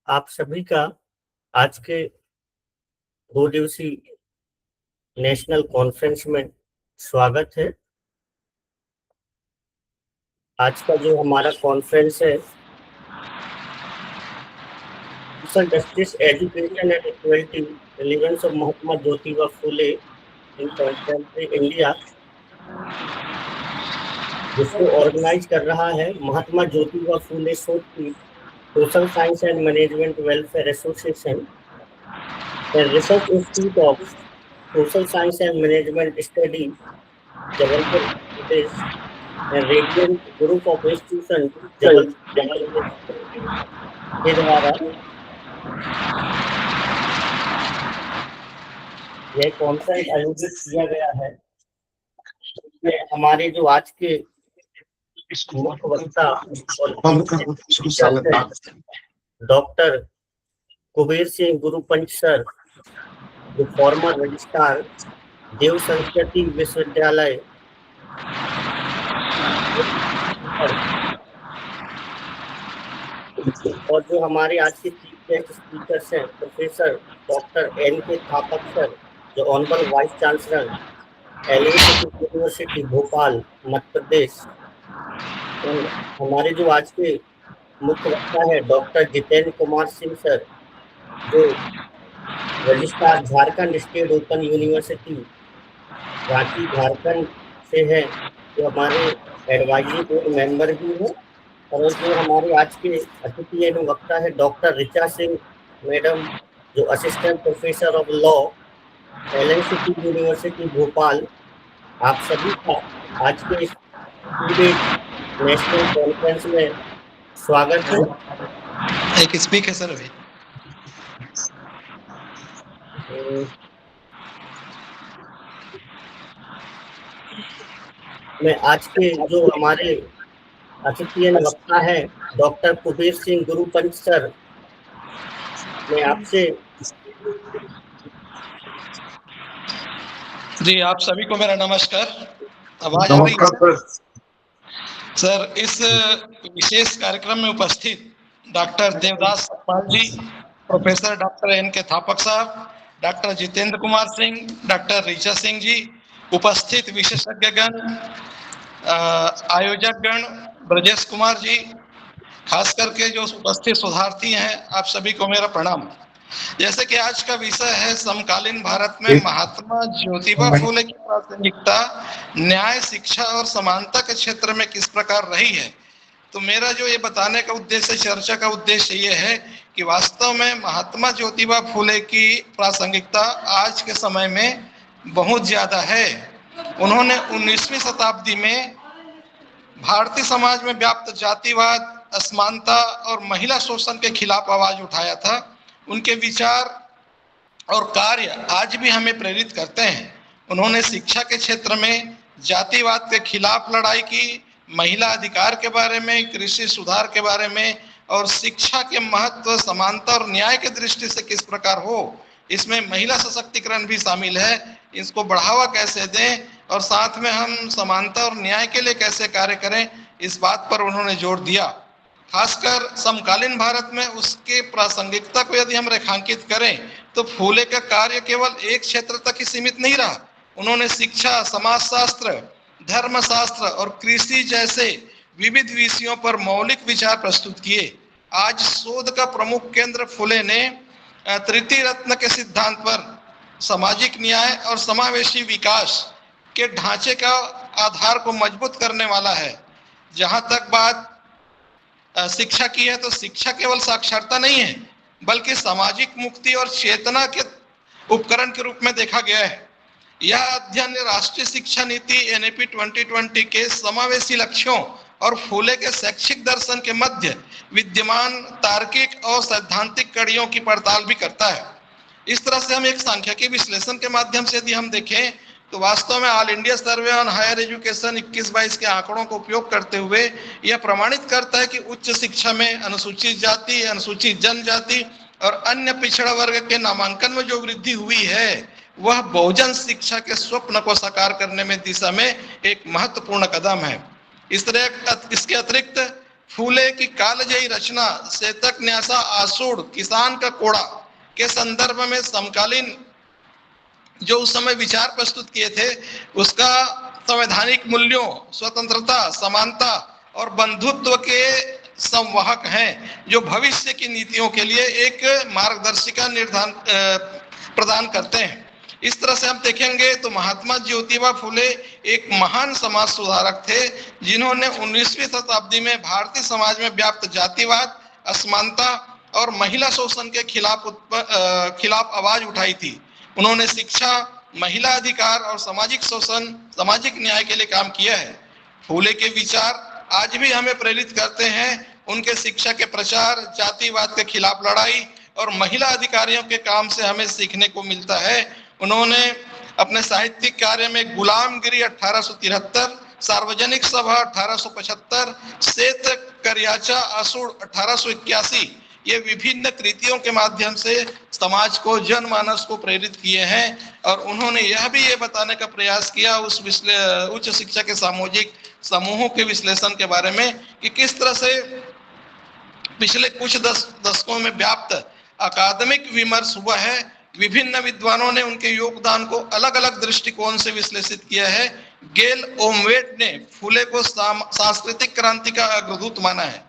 आप सभी का आज के 2 दिवसीय नेशनल कॉन्फ्रेंस में स्वागत है। आज का जो हमारा कॉन्फ्रेंस है, social justice, education and equality, relevance of Mahatma Jyotiba Phule in contemporary India, जिसको ऑर्गेनाइज कर रहा है Mahatma Jyotiba Phule Shodhpeeth, social science and management welfare association, research institute of social science and management study, Jabalpur Uttar Pradesh, Radiant group of institution Jabalpur Uttar Pradesh के द्वारा यह कॉन्फ्रेंस आयोजित किया गया है। इसमें हमारे जो आज के मुख्य वक्ता और डॉक्टर कुबेर सिंह गुरुपंच सर, जो फॉर्मर रजिस्ट्रार देव संस्कृति विश्वविद्यालय, और जो हमारे आज के चीफ गेस्ट स्पीकर्स हैं professor doctor N.K. Thapak sir, जो honourable vice chancellor LSE university Bhopal Madhya Pradesh. हमारे जो आज के मुख्य वक्ता है डॉक्टर जितेंद्र कुमार सिंह सर, जो registrar Jharkhand state open university Ranchi Jharkhand से है, जो हमारे एडवाइजरी बोर्ड मेंबर भी हैं। और जो हमारे आज के अतिथि एवं वक्ता है डॉक्टर ऋचा सिंह मैडम, जो assistant professor of law LSE university Bhopal. आप सभी का आज के इस पूरे नेशनल कॉन्फ्रेंस में स्वागत है। एक स्पीक है सर अभी। मैं आज के जो हमारे अतिथि वक्ता है डॉक्टर कुबेर सिंह गुरुपंच सर, मैं आपसे जी आप सभी को मेरा नमस्कार। आवाज आ रही है सर? इस विशेष कार्यक्रम में उपस्थित डॉक्टर देवदास सतपाल जी, प्रोफेसर डॉक्टर N.K. थापक साहब, डॉक्टर जितेंद्र कुमार सिंह, डॉक्टर ऋचा सिंह जी, उपस्थित विशेषज्ञगण, आयोजकगण, ब्रजेश कुमार जी, खास करके जो उपस्थित शोधार्थी हैं, आप सभी को मेरा प्रणाम। जैसे कि आज का विषय है समकालीन भारत में महात्मा ज्योतिबा फुले की प्रासंगिकता न्याय, शिक्षा और समानता के क्षेत्र में किस प्रकार रही है, तो मेरा जो ये बताने का उद्देश्य, चर्चा का उद्देश्य ये है कि वास्तव में महात्मा ज्योतिबा फुले की प्रासंगिकता आज के समय में बहुत ज्यादा है। उन्होंने 19वीं शताब्दी में भारतीय समाज में व्याप्त जातिवाद, असमानता और महिला शोषण के खिलाफ आवाज उठाया था। उनके विचार और कार्य आज भी हमें प्रेरित करते हैं। उन्होंने शिक्षा के क्षेत्र में जातिवाद के खिलाफ लड़ाई की, महिला अधिकार के बारे में, कृषि सुधार के बारे में, और शिक्षा के महत्व, समानता और न्याय के दृष्टि से किस प्रकार हो, इसमें महिला सशक्तिकरण भी शामिल है, इसको बढ़ावा कैसे दें और साथ में हम समानता और न्याय के लिए कैसे कार्य करें, इस बात पर उन्होंने जोर दिया। खासकर समकालीन भारत में उसके प्रासंगिकता को यदि हम रेखांकित करें तो फुले का कार्य केवल एक क्षेत्र तक ही सीमित नहीं रहा। उन्होंने शिक्षा, समाजशास्त्र, धर्मशास्त्र और कृषि जैसे विविध विषयों पर मौलिक विचार प्रस्तुत किए। आज शोध का प्रमुख केंद्र फुले ने तृतीय रत्न के सिद्धांत पर सामाजिक न्याय और समावेशी विकास के ढांचे का आधार को मजबूत करने वाला है। जहां तक बात शिक्षा की है तो शिक्षा केवल साक्षरता नहीं है, बल्कि सामाजिक मुक्ति और चेतना के उपकरण के रूप में देखा गया है। यह अध्ययन राष्ट्रीय शिक्षा नीति NEP 2020 के समावेशी लक्ष्यों और फुले के शैक्षिक दर्शन के मध्य विद्यमान तार्किक और सैद्धांतिक कड़ियों की पड़ताल भी करता है। इस तरह से हम एक सांख्यिकी विश्लेषण के माध्यम से यदि हम देखें तो वास्तव में all India survey on higher education 21-22 के आंकड़ों का उपयोग करते हुए यह प्रमाणित करता है कि उच्च शिक्षा में अनुसूचित जाति, अनुसूचित जनजाति और अन्य पिछड़ा वर्ग के नामांकन में जो वृद्धि हुई है वह बहुजन शिक्षा के स्वप्न को साकार करने में दिशा में एक महत्वपूर्ण कदम है। इस तरह इसके अतिरिक्त फूले की कालजयी रचना सेतक न्यासा आसूड़ किसान का कोड़ा के संदर्भ में समकालीन जो उस समय विचार प्रस्तुत किए थे उसका संवैधानिक मूल्यों, स्वतंत्रता, समानता और बंधुत्व के संवाहक हैं जो भविष्य की नीतियों के लिए एक मार्गदर्शिका निर्धारण प्रदान करते हैं। इस तरह से हम देखेंगे तो महात्मा ज्योतिबा फुले एक महान समाज सुधारक थे जिन्होंने 19वीं शताब्दी में भारतीय समाज में व्याप्त जातिवाद, असमानता और महिला शोषण के खिलाफ आवाज उठाई थी। उन्होंने शिक्षा, महिला अधिकार और सामाजिक शोषण, सामाजिक न्याय के लिए काम किया है। फूले के विचार आज भी हमें प्रेरित करते हैं। उनके शिक्षा के प्रचार, जातिवाद के खिलाफ लड़ाई और महिला अधिकारियों के काम से हमें सीखने को मिलता है। उन्होंने अपने साहित्यिक कार्य में गुलामगिरी 1873, सार्वजनिक सभा 1875, श्वेत करियाचा आसूड़ 1881 ये विभिन्न कृतियों के माध्यम से समाज को, जनमानस को प्रेरित किए हैं। और उन्होंने यह भी ये बताने का प्रयास किया उस उच्च शिक्षा के सामाजिक समूहों के विश्लेषण के बारे में कि किस तरह से पिछले कुछ दशकों में व्याप्त अकादमिक विमर्श हुआ है। विभिन्न विद्वानों ने उनके योगदान को अलग अलग दृष्टिकोण से विश्लेषित किया है। गेल ओमवेट ने फूले को सांस्कृतिक क्रांति का अग्रदूत माना है।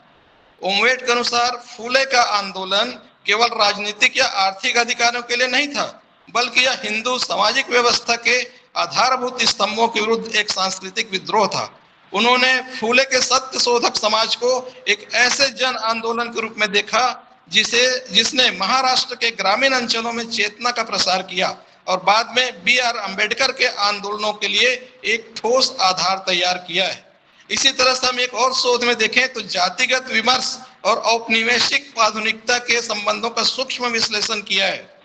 ओमवेट के अनुसार फूले का आंदोलन केवल राजनीतिक या आर्थिक अधिकारों के लिए नहीं था, बल्कि यह हिंदू सामाजिक व्यवस्था के आधारभूत स्तंभों के विरुद्ध एक सांस्कृतिक विद्रोह था। उन्होंने फूले के सत्य शोधक समाज को एक ऐसे जन आंदोलन के रूप में देखा जिसने महाराष्ट्र के ग्रामीण अंचलों में चेतना का प्रसार किया और बाद में B.R. अम्बेडकर के आंदोलनों के लिए एक ठोस आधार तैयार किया है। इसी तरह से हम एक और शोध में देखें तो जातिगत विमर्श और औपनिवेशिक आधुनिकता के संबंधों का सूक्ष्म विश्लेषण किया है।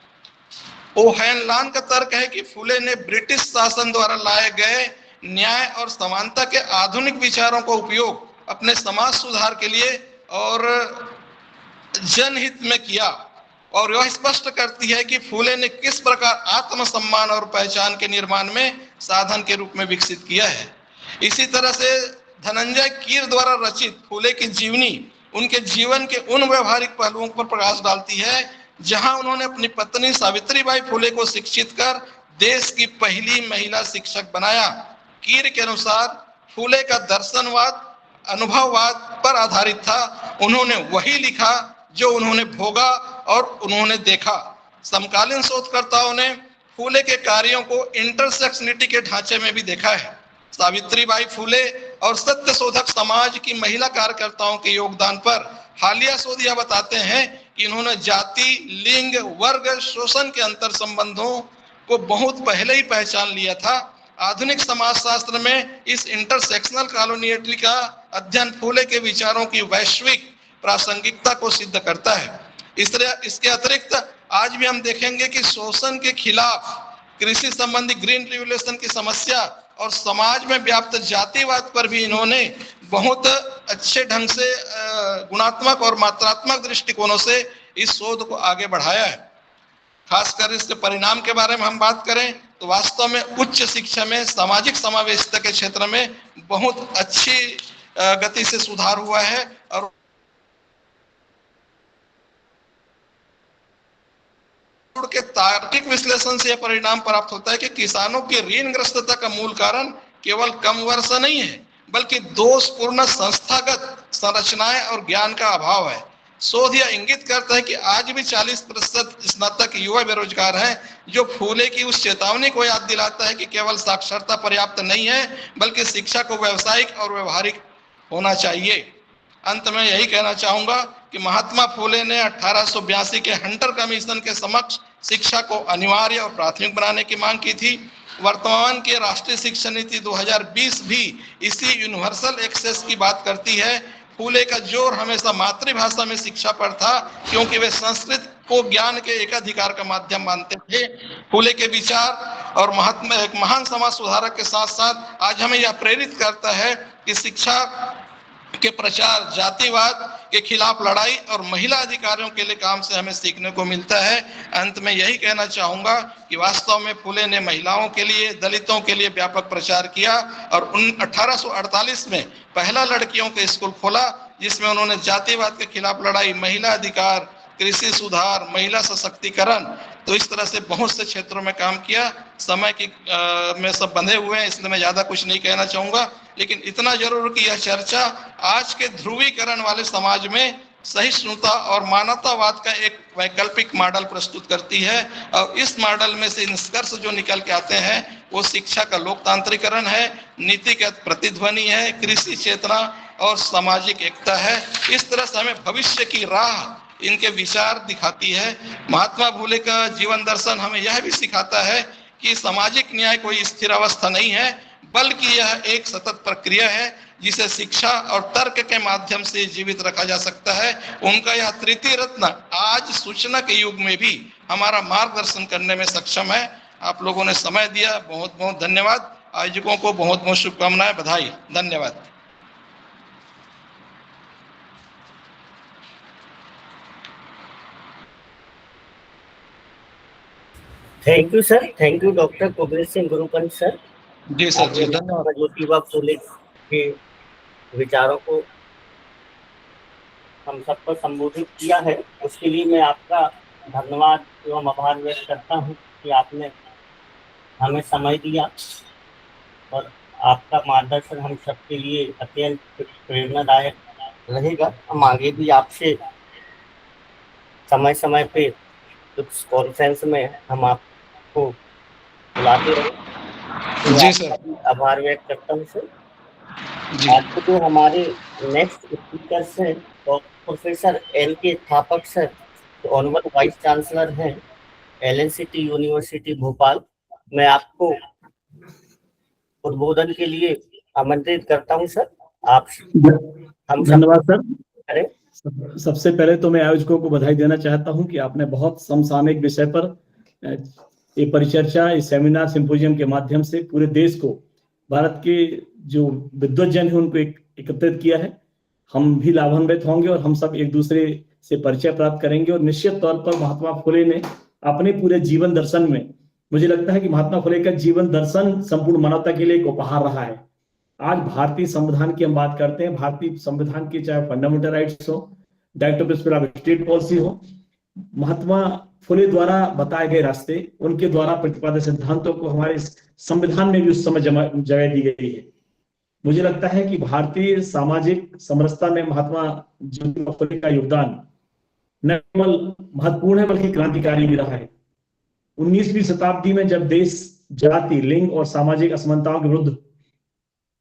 ओहेनलान का तर्क है कि फूले ने ब्रिटिश शासन द्वारा लाए गए न्याय और समानता के आधुनिक विचारों का उपयोग अपने समाज सुधार के लिए और जनहित में किया। और यह स्पष्ट करती है कि फूले ने किस प्रकार आत्मसम्मान और पहचान के निर्माण में साधन के रूप में विकसित किया है। इसी तरह से धनंजय कीर द्वारा रचित फूले की जीवनी उनके जीवन के उन व्यवहारिक पहलुओं पर प्रकाश डालती है जहां उन्होंने अपनी पत्नी सावित्रीबाई फूले को शिक्षित कर देश की पहली महिला शिक्षक बनाया। कीर के अनुसार फूले का दर्शनवाद अनुभववाद पर आधारित था। उन्होंने वही लिखा जो उन्होंने भोगा और उन्होंने देखा। समकालीन शोधकर्ताओं ने फूले के कार्यों को इंटरसेक्शनिटी के ढांचे में भी देखा है। सावित्रीबाई फूले और सत्य शोधक समाज की महिला कार्यकर्ताओं के योगदान पर हालिया शोध यह बताते हैं कि इन्होंने जाति, लिंग, वर्ग, शोषण के अंतर संबंधों को बहुत पहले ही पहचान लिया था। आधुनिक समाजशास्त्र में इस इंटरसेक्शनल कॉलोनियलिटी का अध्ययन फूले के विचारों की वैश्विक प्रासंगिकता को सिद्ध करता है। इसके अतिरिक्त आज भी हम देखेंगे कि शोषण के खिलाफ, कृषि संबंधी ग्रीन रिवोल्यूशन की समस्या और समाज में व्याप्त जातिवाद पर भी इन्होंने बहुत अच्छे ढंग से गुणात्मक और मात्रात्मक दृष्टिकोणों से इस शोध को आगे बढ़ाया है। खासकर इसके परिणाम के बारे में हम बात करें तो वास्तव में उच्च शिक्षा में सामाजिक समावेशिता के क्षेत्र में बहुत अच्छी गति से सुधार हुआ है। और के तार्किक विश्लेषण से यह परिणाम प्राप्त होता है कि किसानों की ऋणग्रस्तता का मूल कारण केवल कम वर्षा नहीं है, बल्कि दोषपूर्ण संस्थागत संरचनाएं और ज्ञान का अभाव है। शोध यह इंगित करता है कि आज भी 40% स्नातक युवा बेरोजगार हैं, जो फूले की उस चेतावनी को याद दिलाता है कि केवल साक्षरता पर्याप्त नहीं है, बल्कि शिक्षा को व्यावसायिक और व्यवहारिक होना चाहिए। अंत में यही कहना चाहूंगा कि महात्मा फूले ने 1882 के हंटर कमीशन के समक्ष शिक्षा को अनिवार्य और प्राथमिक बनाने की मांग की थी। वर्तमान के राष्ट्रीय शिक्षा नीति 2020 भी इसी यूनिवर्सल एक्सेस की बात करती है। फूले का जोर हमेशा मातृभाषा में शिक्षा पर था, क्योंकि वे संस्कृत को ज्ञान के एकाधिकार का माध्यम मानते थे। फूले के विचार और एक महान समाज सुधारक के साथ साथ आज हमें यह प्रेरित करता है कि शिक्षा के प्रचार, जातिवाद के खिलाफ लड़ाई और महिला अधिकारों के लिए काम से हमें सीखने को मिलता है। अंत में यही कहना चाहूंगा कि वास्तव में फूले ने महिलाओं के लिए, दलितों के लिए व्यापक प्रचार किया और 1848 में पहला लड़कियों का स्कूल खोला, जिसमें उन्होंने जातिवाद के खिलाफ लड़ाई, महिला अधिकार, कृषि सुधार, महिला सशक्तिकरण, तो इस तरह से बहुत से क्षेत्रों में काम किया। समय की में सब बंधे हुए हैं, इसलिए मैं ज्यादा कुछ नहीं कहना चाहूंगा, लेकिन इतना जरूर कि यह चर्चा आज के ध्रुवीकरण वाले समाज में सहिष्णुता और मानवतावाद का एक वैकल्पिक मॉडल प्रस्तुत करती है। और इस मॉडल में से निष्कर्ष जो निकल के आते हैं वो शिक्षा का लोकतांत्रिकरण है, नीति का प्रतिध्वनि है, कृषि चेतना और सामाजिक एकता है। इस तरह से हमें भविष्य की राह इनके विचार दिखाती है। महात्मा फुले का जीवन दर्शन हमें यह भी सिखाता है कि सामाजिक न्याय कोई स्थिर अवस्था नहीं है, बल्कि यह एक सतत प्रक्रिया है जिसे शिक्षा और तर्क के माध्यम से जीवित रखा जा सकता है। उनका यह तृतीय रत्न आज सूचना के युग में भी हमारा मार्गदर्शन करने में सक्षम है। आप लोगों ने समय दिया, बहुत बहुत धन्यवाद। आयोजकों को बहुत बहुत शुभकामनाएं, बधाई, धन्यवाद। Thank you sir, thank you doctor Kuber Singh Gurupant sir. जी सर जी, धन्यवाद। ज्योतिबा फुले के विचारों को हम सबको संबोधित किया है, उसके लिए मैं आपका धन्यवाद एवं आभार व्यक्त करता हूँ कि आपने हमें समय दिया और आपका मार्गदर्शन हम सबके लिए अत्यंत प्रेरणादायक रहेगा। हम आगे भी आपसे समय समय पे कुछ कॉन्फ्रेंस में हम आपको बुलाते रहें। जी सर, आभार व्यक्त करता हूँ सर। जी आज जो हमारे नेक्स्ट स्पीकर हैं professor L K. Thapak sir, honourable vice chancellor हैं एलएनसीटी यूनिवर्सिटी भोपाल। मैं आपको उद्बोधन के लिए आमंत्रित करता हूं सर। आप हम धन्यवाद सर। करें। सबसे पहले तो मैं आयोजकों को बधाई देना चाहता हूं कि आपने बहुत समसामयिक विषय पर ये परिचर्चा, इस सेमिनार सिंपोजियम के माध्यम से पूरे देश को, भारत के जो विद्वज्जन है उनको एकत्रित किया है। हम भी लाभान्वित होंगे और हम सब एक दूसरे से परिचय प्राप्त करेंगे। और निश्चित तौर पर महात्मा फुले ने अपने पूरे जीवन दर्शन में, मुझे लगता है कि महात्मा फुले का जीवन दर्शन संपूर्ण मानवता के लिए एक उपहार रहा है। आज भारतीय संविधान की हम बात करते हैं, भारतीय संविधान की चाहे फंडामेंटल राइट्स हो, directive principle of state policy हो, महात्मा फुले द्वारा बताए गए रास्ते, उनके द्वारा प्रतिपादित सिद्धांतों को हमारे संविधान में भी उस समय जगह दी गई है। मुझे लगता है कि भारतीय सामाजिक समरसता में महात्मा ज्योतिबा फुले का योगदान न केवल महत्वपूर्ण है बल्कि क्रांतिकारी भी रहा है। 19वीं शताब्दी में जब देश जाति, लिंग और सामाजिक असमानताओं के विरुद्ध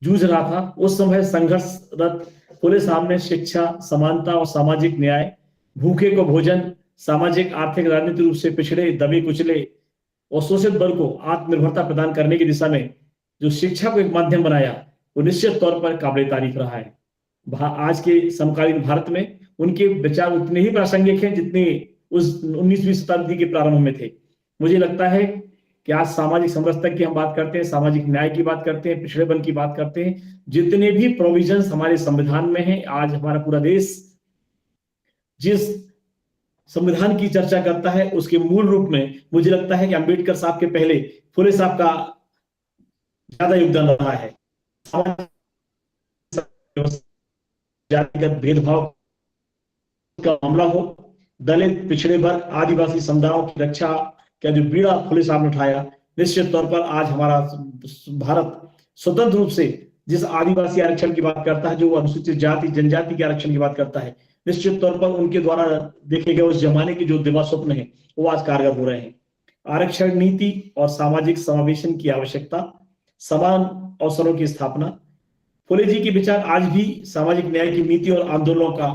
जूझ रहा था, उस समय संघर्षरत फुले सामने शिक्षा, समानता और सामाजिक न्याय, भूखे को भोजन, सामाजिक आर्थिक राजनीतिक रूप से पिछड़े, दबे कुचले और शोषित वर्ग को आत्मनिर्भरता प्रदान करने की दिशा में जो शिक्षा को एक माध्यम बनाया, वो निश्चित तौर पर काबिल तारीफ रहा है। आज के समकालीन भारत में उनके विचार उतने ही प्रासंगिक हैं जितने उस 19वीं शताब्दी के प्रारंभ में थे। मुझे लगता है कि आज सामाजिक समरसता की हम बात करते हैं, सामाजिक न्याय की बात करते हैं, पिछड़ेपन की बात करते हैं, जितने भी प्रोविजंस हमारे संविधान में हैं, आज हमारा पूरा देश जिस संविधान की चर्चा करता है उसके मूल रूप में मुझे लगता है कि अंबेडकर साहब के पहले फुले साहब का ज्यादा योगदान रहा है। जातिगत भेदभाव का मामला हो, दलित, पिछड़े वर्ग, आदिवासी समुदायों की रक्षा का जो बीड़ा फुले साहब ने उठाया, निश्चित तौर पर आज हमारा भारत स्वतंत्र रूप से जिस आदिवासी आरक्षण की बात करता है, जो अनुसूचित जाति जनजाति के आरक्षण की बात करता है, निश्चित तौर पर उनके द्वारा देखे गए उस जमाने के जो दिवा स्वप्न है वो आज कारगर हो रहे हैं। आरक्षण नीति और सामाजिक समावेशन की आवश्यकता, समान अवसरों की स्थापना, फुले जी के विचार आज भी सामाजिक न्याय की नीति और आंदोलनों का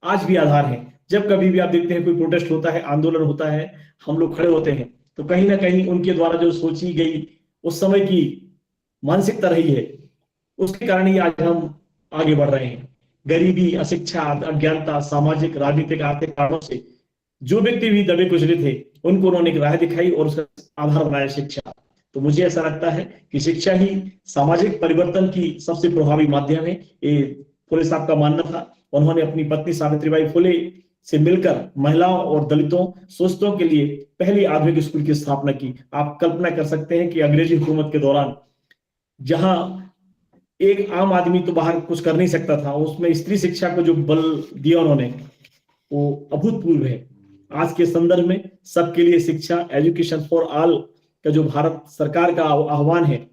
आज भी आधार है। जब कभी भी आप देखते हैं कोई प्रोटेस्ट होता है, आंदोलन होता है, हम लोग खड़े होते हैं, तो कहीं ना कहीं उनके द्वारा जो सोची गई उस समय की मानसिकता रही है, उसके कारण ही आज हम आगे बढ़ रहे हैं। गरीबी, अशिक्षा, अज्ञानता, सामाजिक, राजनीतिक, आर्थिक कारणों से जो व्यक्ति भी दबे कुचले थे, उनको उन्होंने एक राह दिखाई और उसका आधार बनाया शिक्षा। तो मुझे ऐसा लगता है कि शिक्षा ही सामाजिक परिवर्तन की सबसे प्रभावी माध्यम है, ये फुले साहब का मानना था। उन्होंने अपनी पत्नी सावित्रीबाई फुले से मिलकर महिलाओं और दलितों, शोषितों के लिए पहली आधुनिक स्कूल की स्थापना की। आप कल्पना कर सकते हैं कि अंग्रेजी हुकूमत के दौरान जहां एक आम आदमी तो बाहर कुछ कर नहीं सकता था, उसमें स्त्री शिक्षा को जो बल दिया उन्होंने वो अभूतपूर्व है। आज के संदर्भ में सबके लिए शिक्षा, एजुकेशन फॉर ऑल का जो भारत सरकार का आह्वान है,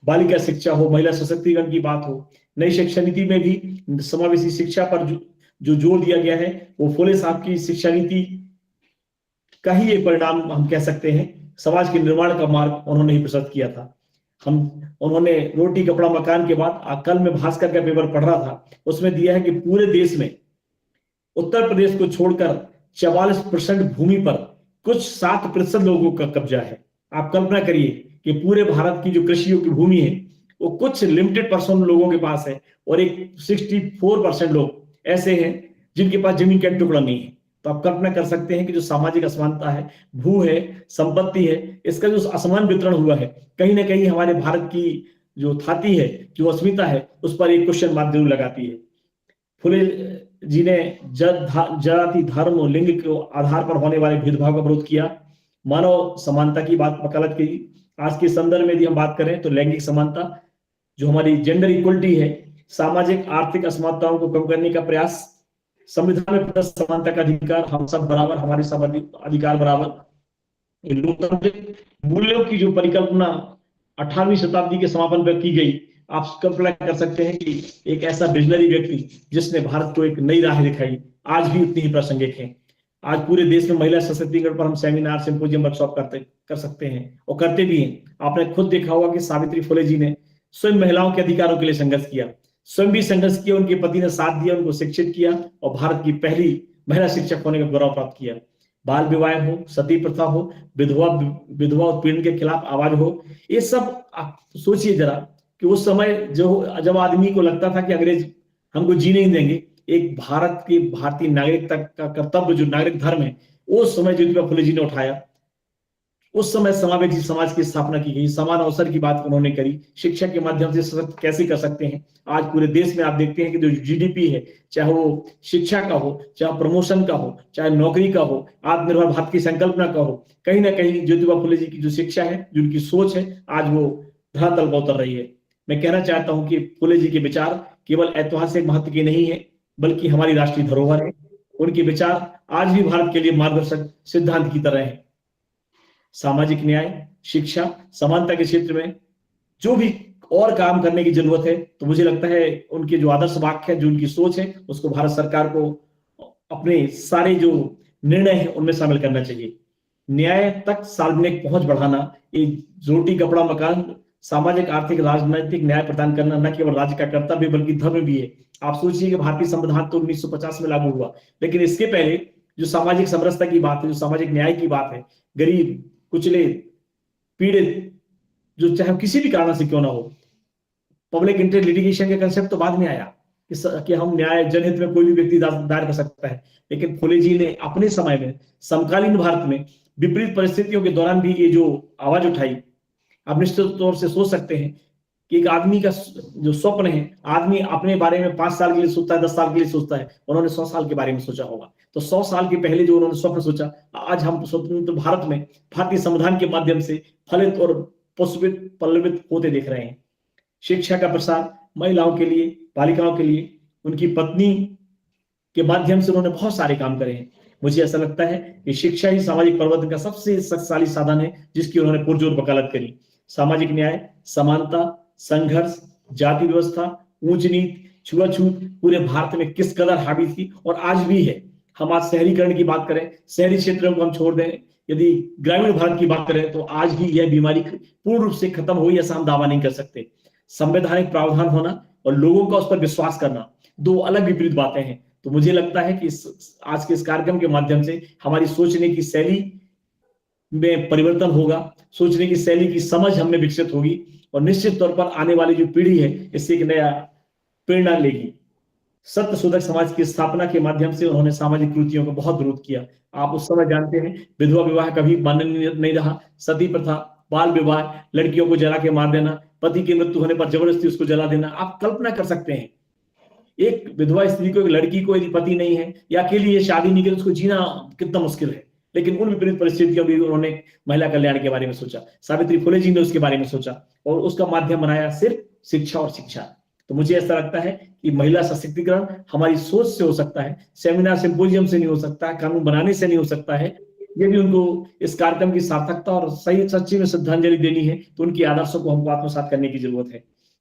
बालिका शिक्षा हो, महिला सशक्तिकरण की बात हो, नई शिक्षा नीति में भी समावेशी शिक्षा पर जो जोर दिया गया है, वो फुले साहब की शिक्षा नीति का ही एक परिणाम हम कह सकते हैं। समाज के निर्माण का मार्ग उन्होंने ही प्रशस्त किया था। उन्होंने रोटी कपड़ा मकान के बाद, कल मैं भास्कर का पेपर पढ़ रहा था, उसमें दिया है कि पूरे देश में उत्तर प्रदेश को छोड़कर 44% भूमि पर कुछ 7% लोगों का कब्जा है। आप कल्पना करिए कि पूरे भारत की जो कृषि की भूमि है वो कुछ लिमिटेड परसेंट लोगों के पास है, और एक 64% लोग ऐसे हैं जिनके पास जमीन का टुकड़ा नहीं है। तो आप कल्पना कर सकते हैं कि जो सामाजिक असमानता है, भू है, संपत्ति है, इसका जो असमान वितरण हुआ है, कहीं ना कहीं हमारे भारत की जो थाती है, जो अस्मिता है, उस पर एक क्वेश्चन मार्क जरूर लगाती है। फुले जी ने जाति, धर्म और लिंग के आधार पर होने वाले भेदभाव का विरोध किया, मानव समानता की बात वकालत की। आज के संदर्भ में यदि हम बात करें तो लैंगिक समानता, जो हमारी जेंडर इक्वलिटी है, सामाजिक आर्थिक असमानताओं को कम करने का प्रयास, संविधान में प्रदत्त समानता का अधिकार, हम सब बराबर, हमारे सब अधिकार बराबर, लोकतांत्रिक मूल्यों की जो परिकल्पना 18वीं शताब्दी के समापन पर की गई। आप कल्पना कर सकते हैं कि एक ऐसा विजनरी व्यक्ति जिसने भारत को एक नई राह दिखाई, आज भी उतनी ही प्रासंगिक है। आज पूरे देश में महिला सशक्तिकरण पर हम सेमिनार, सिंपोजियम, वर्कशॉप कर सकते हैं और करते भी हैं। आपने खुद देखा होगा कि सावित्री फुले जी ने स्वयं महिलाओं के अधिकारों के लिए संघर्ष किया, स्वयं भी संघर्ष किया, उनके पति ने साथ दिया, उनको शिक्षित किया और भारत की पहली महिला शिक्षक होने का गौरव प्राप्त किया। बाल विवाह हो, सती प्रथा हो, विधवा उत्पीड़न के खिलाफ आवाज हो, ये सब आप सोचिए जरा कि उस समय जब आदमी को लगता था कि अंग्रेज हमको जीने नहीं देंगे, एक भारत के भारतीय नागरिक तक का कर्तव्य, जो नागरिक धर्म है, उस समय ज्योतिबा फुले जी ने उठाया। उस समय समावेशी समाज की स्थापना की गई, समान अवसर की बात उन्होंने करी, शिक्षा के माध्यम से सशक्त कैसे कर सकते हैं। आज पूरे देश में आप देखते हैं कि जो जीडीपी है, चाहे वो शिक्षा का हो, चाहे प्रमोशन का हो, चाहे नौकरी का हो, आत्मनिर्भर भारत की संकल्पना का हो, कहीं ना कहीं ज्योतिबा फुले जी की जो शिक्षा है, जो उनकी सोच है, आज वो धरातल पर उतर रही है। मैं कहना चाहता हूं कि फुले जी के विचार केवल ऐतिहासिक महत्व के नहीं है, बल्कि हमारी राष्ट्रीय धरोहर है। उनके विचार आज भी भारत के लिए मार्गदर्शक सिद्धांत की तरह है। सामाजिक न्याय, शिक्षा, समानता के क्षेत्र में जो भी और काम करने की जरूरत है, तो मुझे लगता है उनके जो आदर्श वाक्य है, जो उनकी सोच है, उसको भारत सरकार को अपने सारे जो निर्णय है उनमें शामिल करना चाहिए। न्याय तक सार्वजनिक पहुंच बढ़ाना, एक रोटी कपड़ा मकान, सामाजिक आर्थिक राजनीतिक न्याय प्रदान करना न केवल राज्य का कर्तव्य बल्कि धर्म भी है। आप सोचिए कि भारतीय संविधान तो 1950 में लागू हुआ, लेकिन इसके पहले जो सामाजिक समरसता की बात है, जो सामाजिक न्याय की बात है, गरीब, कुचले, पीड़ित, जो चाहे किसी भी कारण से क्यों ना हो, पब्लिक इंटरेस्ट लिटिगेशन के कंसेप्ट तो बाद में आया कि हम न्याय जनहित में कोई भी व्यक्ति दायर कर सकता है। लेकिन फुले जी ने अपने समय में समकालीन भारत में विपरीत परिस्थितियों के दौरान भी ये जो आवाज उठाई, आप निश्चित तौर से सोच सकते हैं कि एक आदमी का जो स्वप्न है, आदमी अपने बारे में 5 साल के लिए सोचता है, 10 साल के लिए सोचता है, उन्होंने 100 साल के बारे में सोचा होगा। तो 100 साल के पहले जो उन्होंने स्वप्न सोचा, आज हम स्वतंत्र भारत में भारतीय संविधान के माध्यम से फलित और पुष्पित पल्लवित होते देख रहे हैं। शिक्षा का प्रसार महिलाओं के लिए, बालिकाओं के लिए, उनकी पत्नी के माध्यम से उन्होंने बहुत सारे काम करे हैं। मुझे ऐसा लगता है कि शिक्षा ही सामाजिक परिवर्तन का सबसे शक्तिशाली साधन है, जिसकी उन्होंने पुरजोर वकालत करी। सामाजिक न्याय, समानता, संघर्ष, जाति व्यवस्था, ऊंच नीच, छुआछूत पूरे भारत में किस कदर हावी थी और आज भी है। हम आज शहरीकरण की बात करें, शहरी क्षेत्रों को हम छोड़ दें, यदि ग्रामीण भारत की बात करें तो आज भी यह बीमारी पूर्ण रूप से खत्म हुई, ऐसा हम दावा नहीं कर सकते। संवैधानिक प्रावधान होना और लोगों का उस पर विश्वास करना, दो अलग विपरीत बातें हैं। तो मुझे लगता है कि आज के इस कार्यक्रम के माध्यम से हमारी सोचने की शैली में परिवर्तन होगा, सोचने की शैली की समझ हमें विकसित होगी और निश्चित तौर पर आने वाली जो पीढ़ी है इससे एक नया प्रेरणा लेगी। सत्य शोधक समाज की स्थापना के माध्यम से उन्होंने सामाजिक कृतियों को बहुत विरोध किया। आप उस समय जानते हैं विधवा विवाह कभी मान्य नहीं रहा, सती प्रथा, बाल विवाह, लड़कियों को जला के मार देना, पति की मृत्यु होने पर जबरदस्ती उसको जला देना। आप कल्पना कर सकते हैं एक विधवा स्त्री को, एक लड़की को यदि पति नहीं है या अकेली ये शादी नहीं की, उसको जीना कितना मुश्किल है। लेकिन उन विपरीत परिस्थितियों में उन्होंने महिला कल्याण के बारे में सोचा। सावित्री फुले जी ने उसके बारे में सोचा और उसका माध्यम बनाया सिर्फ शिक्षा और शिक्षा। तो मुझे ऐसा लगता है कि महिला सशक्तिकरण हमारी सोच से हो सकता है, सेमिनार सिंपोजियम से नहीं हो सकता, कानून बनाने से नहीं हो सकता है। यदि उनको इस कार्यक्रम की सार्थकता और सही सच्ची में श्रद्धांजलि देनी है तो उनकी आदर्शों को हमको आत्मसात करने की जरूरत है।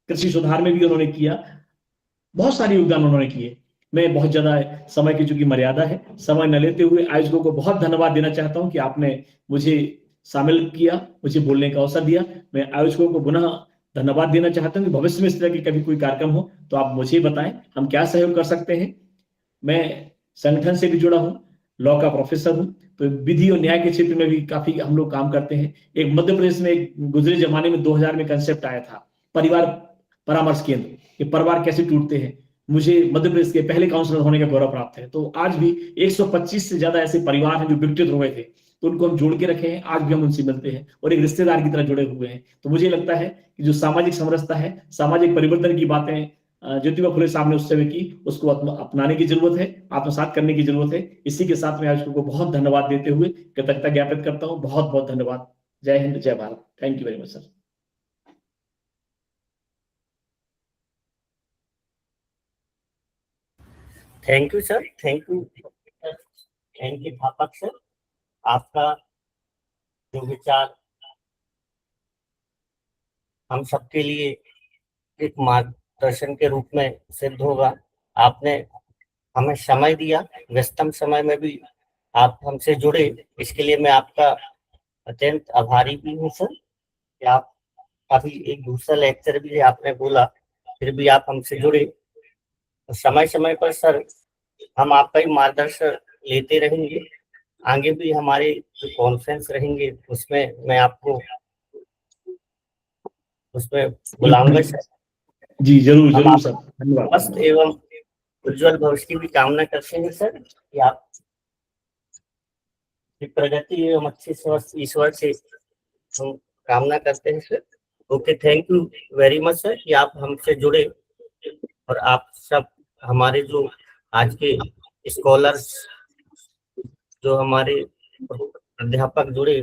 कृषि सुधार में भी उन्होंने किया, बहुत सारे योगदान उन्होंने किए। मैं बहुत ज्यादा समय की चूंकि मर्यादा है, समय न लेते हुए आयोजकों को बहुत धन्यवाद देना चाहता हूं कि आपने मुझे शामिल किया, मुझे बोलने का अवसर दिया। मैं आयोजकों को पुनः धन्यवाद देना चाहता हूं कि भविष्य में इस तरह की कभी कोई कार्यक्रम हो तो आप मुझे बताएं, हम क्या सहयोग कर सकते हैं। मैं संगठन से भी जुड़ा हूं, लॉ का प्रोफेसर हूं, तो विधि और न्याय के क्षेत्र में भी काफी हम लोग काम करते हैं। एक मध्य प्रदेश में एक गुजरे जमाने में 2000 में कंसेप्ट आया था परिवार परामर्श केंद्र, कि परिवार कैसे टूटते हैं। मुझे मध्य प्रदेश के पहले काउंसलर होने का गौरव प्राप्त है। तो आज भी 125 से ज्यादा ऐसे परिवार हैं जो विघटित हो गए थे, तो उनको हम जोड़ के रखे हैं, आज भी हम उनसे मिलते हैं और एक रिश्तेदार की तरह जुड़े हुए हैं। तो मुझे लगता है कि जो सामाजिक समरसता है, सामाजिक परिवर्तन की बातें ज्योतिबा फुले साहब ने उस समय की, उसको अपनाने की जरूरत है, आत्मसात करने की जरूरत है। इसी के साथ मैं आज को बहुत धन्यवाद देते हुए कृतज्ञता ज्ञापित करता हूँ। बहुत बहुत धन्यवाद। जय हिंद, जय Bharat. Thank you very much sir. Thank you sir, thank you Thapak sir. आपका जो विचार हम सबके लिए एक मार्गदर्शन के रूप में सिद्ध होगा। आपने हमें समय दिया, व्यस्तम समय में भी आप हमसे जुड़े, इसके लिए मैं आपका अत्यंत आभारी भी हूँ सर। कि आप अभी एक दूसरा लेक्चर भी आपने बोला, फिर भी आप हमसे जुड़े। समय समय पर सर हम आपका ही मार्गदर्शन लेते रहेंगे। आगे भी हमारे जो कॉन्फ्रेंस रहेंगे उसमें मैं आपको उसमें बुलाऊंगा सर। जी जरूर हम जरूर सर, आप धन्यवाद। स्वस्थ एवं उज्जवल भविष्य की भी कामना करते हैं सर, कि आप की प्रगति एवं अच्छी स्वस्थ ईश्वर से हम कामना करते हैं sir. Okay, thank you very much sir कि आप हमसे जुड़े, और आप सब हमारे जो आज के स्कॉलर्स, जो हमारे अध्यापक जुड़े,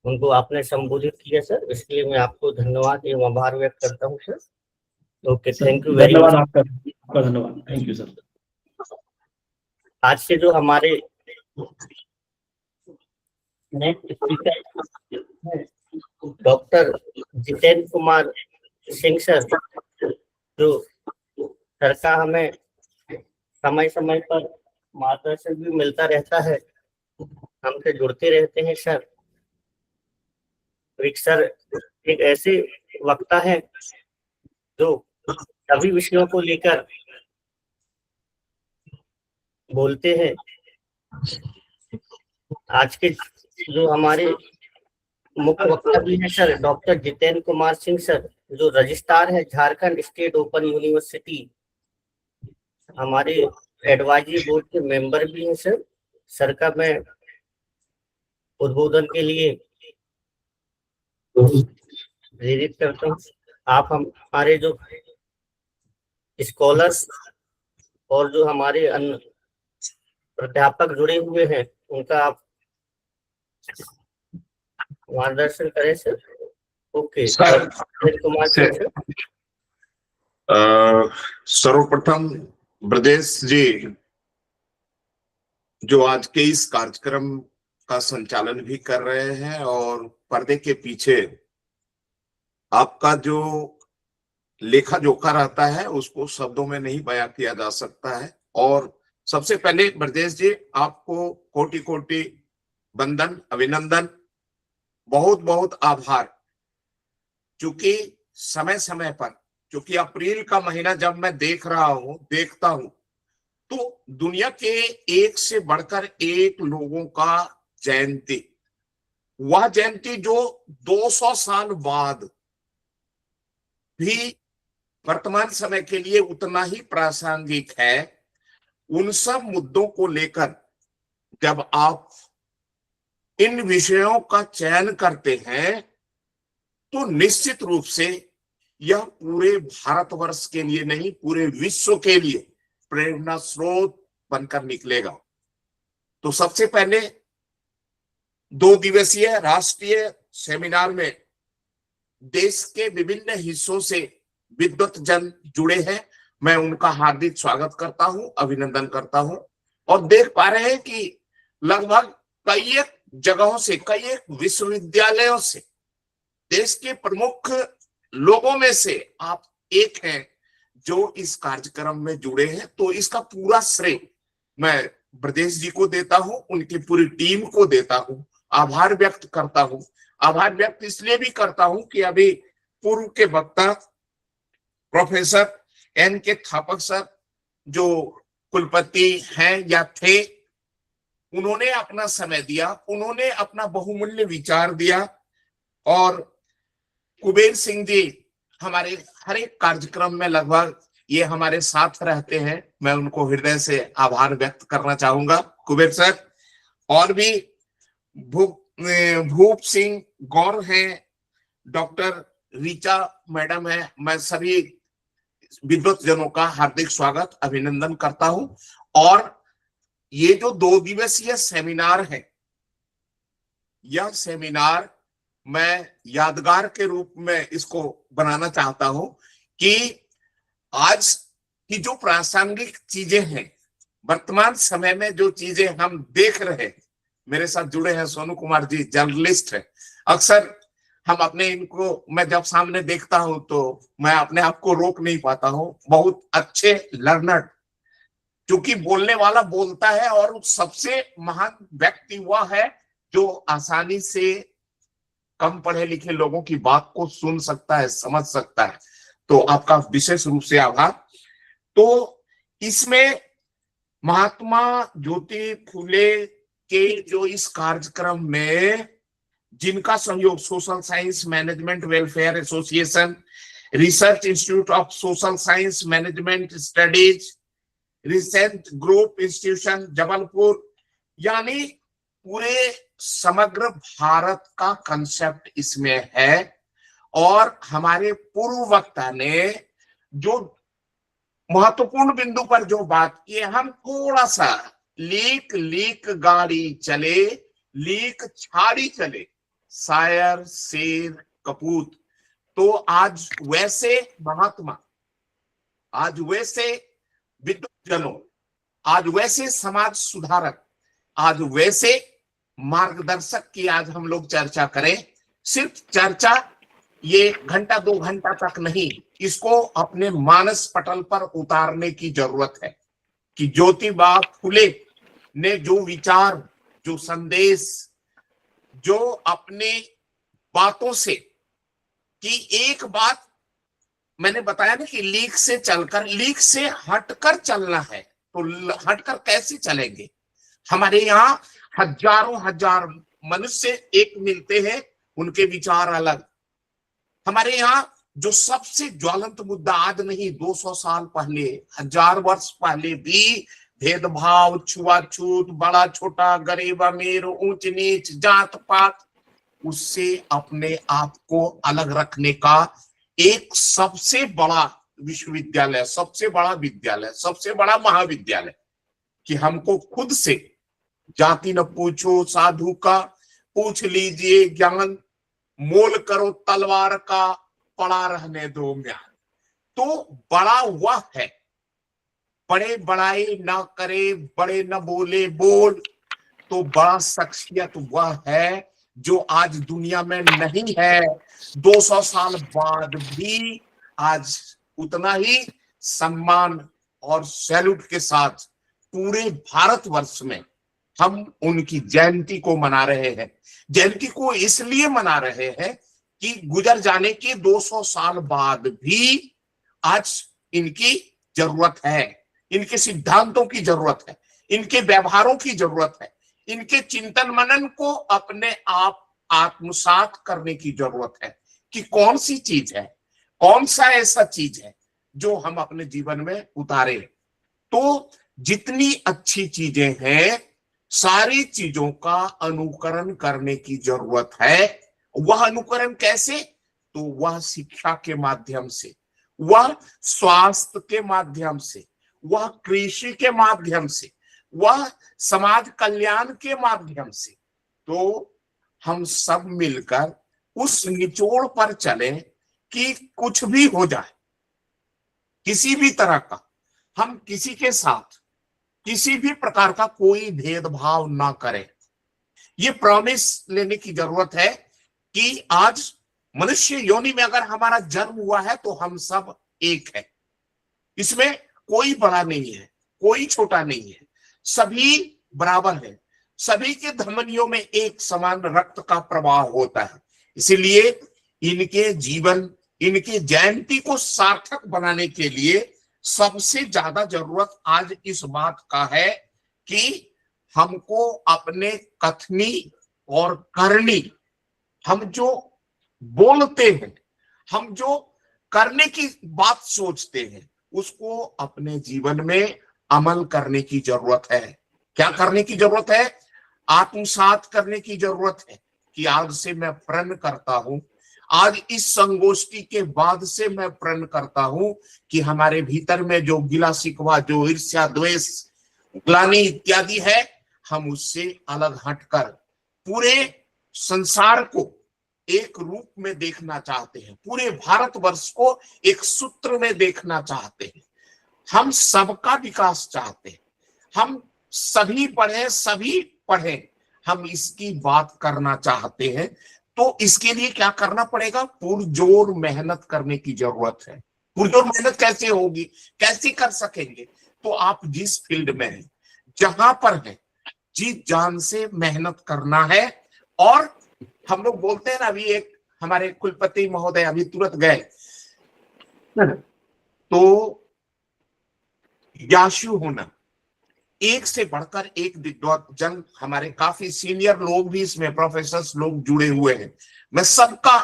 उनको आपने संबोधित किया सर, इसलिए मैं आपको धन्यवाद एवं आभार व्यक्त करता हूँ sir. Okay, thank you very धन्यवाद मच। आपका धन्यवाद। Thank you sir. आज के जो हमारे next speaker doctor Jitendra Kumar Singh sir, जो सर का हमें समय समय पर मार्गदर्शन भी मिलता रहता है, हमसे जुड़ते रहते हैं सर। एक सर एक ऐसे वक्ता है जो सभी विषयों को लेकर बोलते हैं। आज के जो हमारे मुख्य वक्ता भी है sir doctor Jitendra Kumar Singh sir, जो रजिस्ट्रार है झारखंड स्टेट ओपन यूनिवर्सिटी, हमारे एडवाइजरी बोर्ड के मेंबर भी हैं सर। सर का मैं उद्बोधन के लिए प्रेरित करता हूँ। आप हमारे जो स्कॉलर्स और जो हमारे अन्य प्राध्यापक जुड़े हुए हैं, उनका आप मार्गदर्शन करें sir. Okay sir, Kumar Singh sir. सर्वप्रथम ब्रजेश जी, जो आज के इस कार्यक्रम का संचालन भी कर रहे हैं, और पर्दे के पीछे आपका जो लेखा जोखा रहता है उसको शब्दों में नहीं बयां किया जा सकता है। और सबसे पहले ब्रजेश जी, आपको कोटि कोटि वंदन, अभिनंदन, बहुत बहुत आभार। क्योंकि समय समय पर, क्योंकि अप्रैल का महीना जब मैं देखता हूं तो दुनिया के एक से बढ़कर एक लोगों का जयंती, वह जयंती जो 200 साल बाद भी वर्तमान समय के लिए उतना ही प्रासंगिक है, उन सब मुद्दों को लेकर जब आप इन विषयों का चयन करते हैं तो निश्चित रूप से यह पूरे भारतवर्ष के लिए नहीं, पूरे विश्व के लिए प्रेरणा स्रोत बनकर निकलेगा। तो सबसे पहले 2 दिवसीय राष्ट्रीय सेमिनार में देश के विभिन्न हिस्सों से विद्वत जन जुड़े हैं, मैं उनका हार्दिक स्वागत करता हूं, अभिनंदन करता हूं। और देख पा रहे हैं कि लगभग कई एक जगहों से, कई एक विश्वविद्यालयों से, देश के प्रमुख लोगों में से आप एक हैं जो इस कार्यक्रम में जुड़े हैं। तो इसका पूरा श्रेय मैं ब्रजेश जी को देता हूं, उनकी पूरी टीम को देता हूं, आभार व्यक्त करता हूं। आभार व्यक्त इसलिए भी करता हूं कि अभी पूर्व के वक्ता प्रोफेसर N.K. थापक सर, जो कुलपति हैं या थे, उन्होंने अपना समय दिया, उन्होंने अपना बहुमूल्य विचार दिया। और कुबेर सिंह जी हमारे हर एक कार्यक्रम में लगभग ये हमारे साथ रहते हैं, मैं उनको हृदय से आभार व्यक्त करना चाहूंगा, कुबेर सर। और भी भूप सिंह गौर हैं, डॉक्टर रीचा मैडम है, मैं सभी विद्वत जनों का हार्दिक स्वागत, अभिनंदन करता हूं। और ये जो 2 दिवसीय सेमिनार है, यह सेमिनार मैं यादगार के रूप में इसको बनाना चाहता हूं कि आज की जो प्रासंगिक चीजें हैं, वर्तमान समय में जो चीजें हम देख रहे हैं, मेरे साथ जुड़े हैं सोनू कुमार जी, जर्नलिस्ट है। अक्सर हम अपने इनको, मैं जब सामने देखता हूं तो मैं अपने आप को रोक नहीं पाता हूं। बहुत अच्छे लर्नर, क्योंकि बोलने वाला बोलता है, और सबसे महान व्यक्ति वह है जो आसानी से कम पढ़े लिखे लोगों की बात को सुन सकता है, समझ सकता है। तो आपका विशेष रूप से आभार। तो इसमें महात्मा ज्योति फुले के जो इस कार्यक्रम में जिनका सहयोग social science management welfare association, research institute of social science management studies, recent group institution Jabalpur, यानी पूरे समग्र भारत का कंसेप्ट इसमें है। और हमारे पूर्व वक्ता ने जो महत्वपूर्ण बिंदु पर जो बात की, हम थोड़ा सा लीक गाड़ी चले, लीक छाड़ी चले, शायर शेर कपूत। तो आज वैसे महात्मा, आज वैसे विद्वत जनों, आज वैसे समाज सुधारक, आज वैसे मार्गदर्शक की आज हम लोग चर्चा करें। सिर्फ चर्चा ये घंटा 2 घंटा तक नहीं, इसको अपने मानस पटल पर उतारने की जरूरत है कि ज्योतिबा फुले ने जो विचार, जो संदेश, जो अपने बातों से, कि एक बात मैंने बताया ना कि लीक से चलकर, लीक से हटकर चलना है। तो हटकर कैसे चलेंगे? हमारे यहाँ हजारों हजार मनुष्य एक मिलते हैं, उनके विचार अलग। हमारे यहाँ जो सबसे ज्वलंत मुद्दा आज नहीं, 200 साल पहले, 1000 वर्ष पहले भी भेदभाव, छुआछूत, बड़ा छोटा, गरीब अमीर, ऊंच नीच, जात पात, उससे अपने आप को अलग रखने का एक सबसे बड़ा विश्वविद्यालय, सबसे बड़ा विद्यालय, सबसे बड़ा महाविद्यालय, कि हमको खुद से जाति न पूछो साधु का, पूछ लीजिए ज्ञान, मोल करो तलवार का, पड़ा रहने दो म्यान। तो बड़ा वह है, बड़े बड़ाई ना करे, बड़े न बोले बोल। तो बड़ा शख्सियत वह है जो आज दुनिया में नहीं है। 200 साल बाद भी आज उतना ही सम्मान और सैल्यूट के साथ पूरे भारतवर्ष में हम उनकी जयंती को मना रहे हैं। जयंती को इसलिए मना रहे हैं कि गुजर जाने के 200 साल बाद भी आज इनकी जरूरत है, इनके सिद्धांतों की जरूरत है, इनके व्यवहारों की जरूरत है, इनके चिंतन मनन को अपने आप आत्मसात करने की जरूरत है कि कौन सी चीज है, कौन सा ऐसा चीज है जो हम अपने जीवन में उतारे। तो जितनी अच्छी चीजें हैं, सारी चीजों का अनुकरण करने की जरूरत है। वह अनुकरण कैसे? तो वह शिक्षा के माध्यम से, वह स्वास्थ्य के माध्यम से, वह कृषि के माध्यम से, वह समाज कल्याण के माध्यम से। तो हम सब मिलकर उस निचोड़ पर चलें कि कुछ भी हो जाए, किसी भी तरह का हम किसी के साथ किसी भी प्रकार का कोई भेदभाव ना करें। ये प्रॉमिस लेने की जरूरत है कि आज मनुष्य योनि में अगर हमारा जन्म हुआ है तो हम सब एक है, इसमें कोई बड़ा नहीं है, कोई छोटा नहीं है, सभी बराबर है, सभी के धमनियों में एक समान रक्त का प्रवाह होता है। इसीलिए इनके जीवन, इनकी जयंती को सार्थक बनाने के लिए सबसे ज्यादा जरूरत आज इस बात का है कि हमको अपने कथनी और करनी, हम जो बोलते हैं, हम जो करने की बात सोचते हैं, उसको अपने जीवन में अमल करने की जरूरत है। क्या करने की जरूरत है? आत्मसात करने की जरूरत है कि आज से मैं प्रण करता हूं, आज इस संगोष्ठी के बाद से मैं प्रण करता हूं कि हमारे भीतर में जो गिला शिकवा, जो ईर्ष्या, द्वेष, ग्लानि इत्यादि है, हम उससे अलग हटकर पूरे संसार को एक रूप में देखना चाहते हैं, पूरे भारतवर्ष को एक सूत्र में देखना चाहते हैं, हम सबका विकास चाहते हैं, हम सभी पढ़े, सभी पढ़े, हम इसकी बात करना चाहते हैं। तो इसके लिए क्या करना पड़ेगा? पुरजोर मेहनत करने की जरूरत है। पुरजोर मेहनत कैसे होगी, कैसे कर सकेंगे? तो आप जिस फील्ड में हैं, जहां पर है, जी जान से मेहनत करना है। और हम लोग बोलते हैं ना, अभी एक हमारे कुलपति महोदय अभी तुरंत गए, तो याशु होना, एक से बढ़कर एक विद्वजन, हमारे काफी सीनियर लोग भी इसमें, प्रोफेसर्स लोग जुड़े हुए हैं, मैं सबका,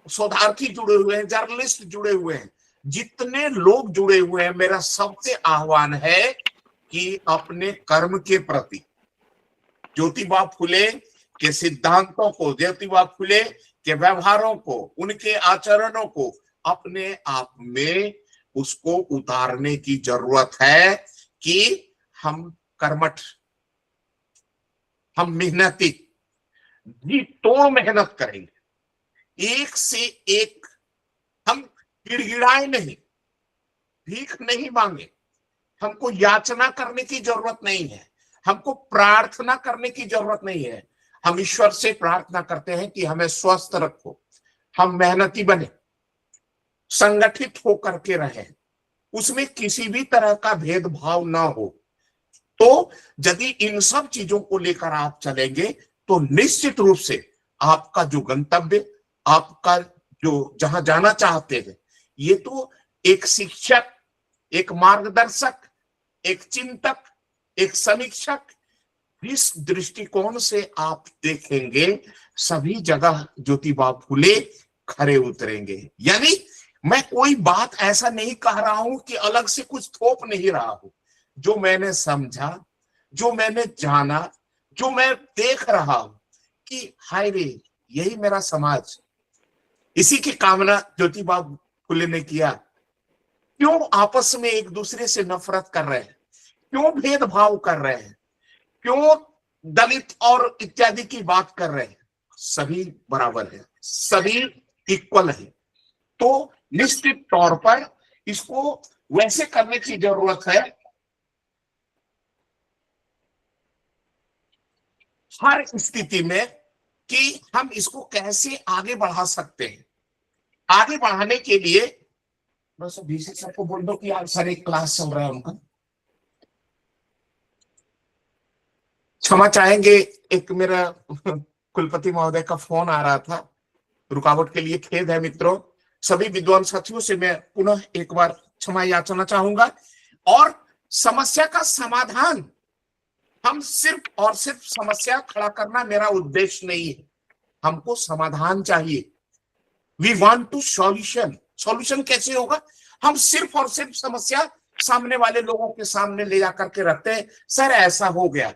शोधार्थी जुड़े हुए हैं, जर्नलिस्ट जुड़े हुए हैं, जितने लोग जुड़े हुए हैं, मेरा सबसे आह्वान है कि अपने कर्म के प्रति ज्योतिबा फुले के सिद्धांतों को, ज्योतिबा फुले के व्यवहारों को, उनके आचरणों को अपने आप में उसको उतारने की जरूरत है कि हम कर्मठ, हम मेहनती, जी तोड़ मेहनत करेंगे, एक से एक, हम गिड़गिड़ाए नहीं, भीख नहीं मांगे, हमको याचना करने की जरूरत नहीं है, हमको प्रार्थना करने की जरूरत नहीं है। हम ईश्वर से प्रार्थना करते हैं कि हमें स्वस्थ रखो, हम मेहनती बने, संगठित होकर के रहें, उसमें किसी भी तरह का भेदभाव ना हो। तो यदि इन सब चीजों को लेकर आप चलेंगे तो निश्चित रूप से आपका जो गंतव्य, आपका जो जहां जाना चाहते हैं, ये तो एक शिक्षक, एक मार्गदर्शक, एक चिंतक, एक समीक्षक, इस दृष्टिकोण से आप देखेंगे, सभी जगह ज्योतिबा फुले खरे उतरेंगे। यानी मैं कोई बात ऐसा नहीं कह रहा हूं कि अलग से कुछ थोप नहीं रहा हूं, जो मैंने समझा, जो मैंने जाना, जो मैं देख रहा हूं कि हाय रे, यही मेरा समाज, इसी की कामना ज्योतिबा फुले ने किया। क्यों आपस में एक दूसरे से नफरत कर रहे हैं, क्यों भेदभाव कर रहे हैं, क्यों दलित और इत्यादि की बात कर रहे हैं? सभी बराबर है, सभी इक्वल है। तो निश्चित तौर पर इसको वैसे करने की जरूरत है, हर स्थिति में, कि हम इसको कैसे आगे बढ़ा सकते हैं। आगे बढ़ाने के लिए बस बीसी सर को बोल दो कि आज सर एक क्लास चल रहा है उनका, क्षमा चाहेंगे, एक मेरा कुलपति महोदय का फोन आ रहा था, रुकावट के लिए खेद है मित्रों। सभी विद्वान साथियों से मैं पुनः एक बार क्षमा याचना चाहूंगा। और समस्या का समाधान, हम सिर्फ और सिर्फ समस्या खड़ा करना मेरा उद्देश्य नहीं है, हमको समाधान चाहिए। We want to solution. Solution कैसे होगा? हम सिर्फ और सिर्फ समस्या सामने वाले लोगों के सामने ले जाकर के रखते हैं, सर ऐसा हो गया,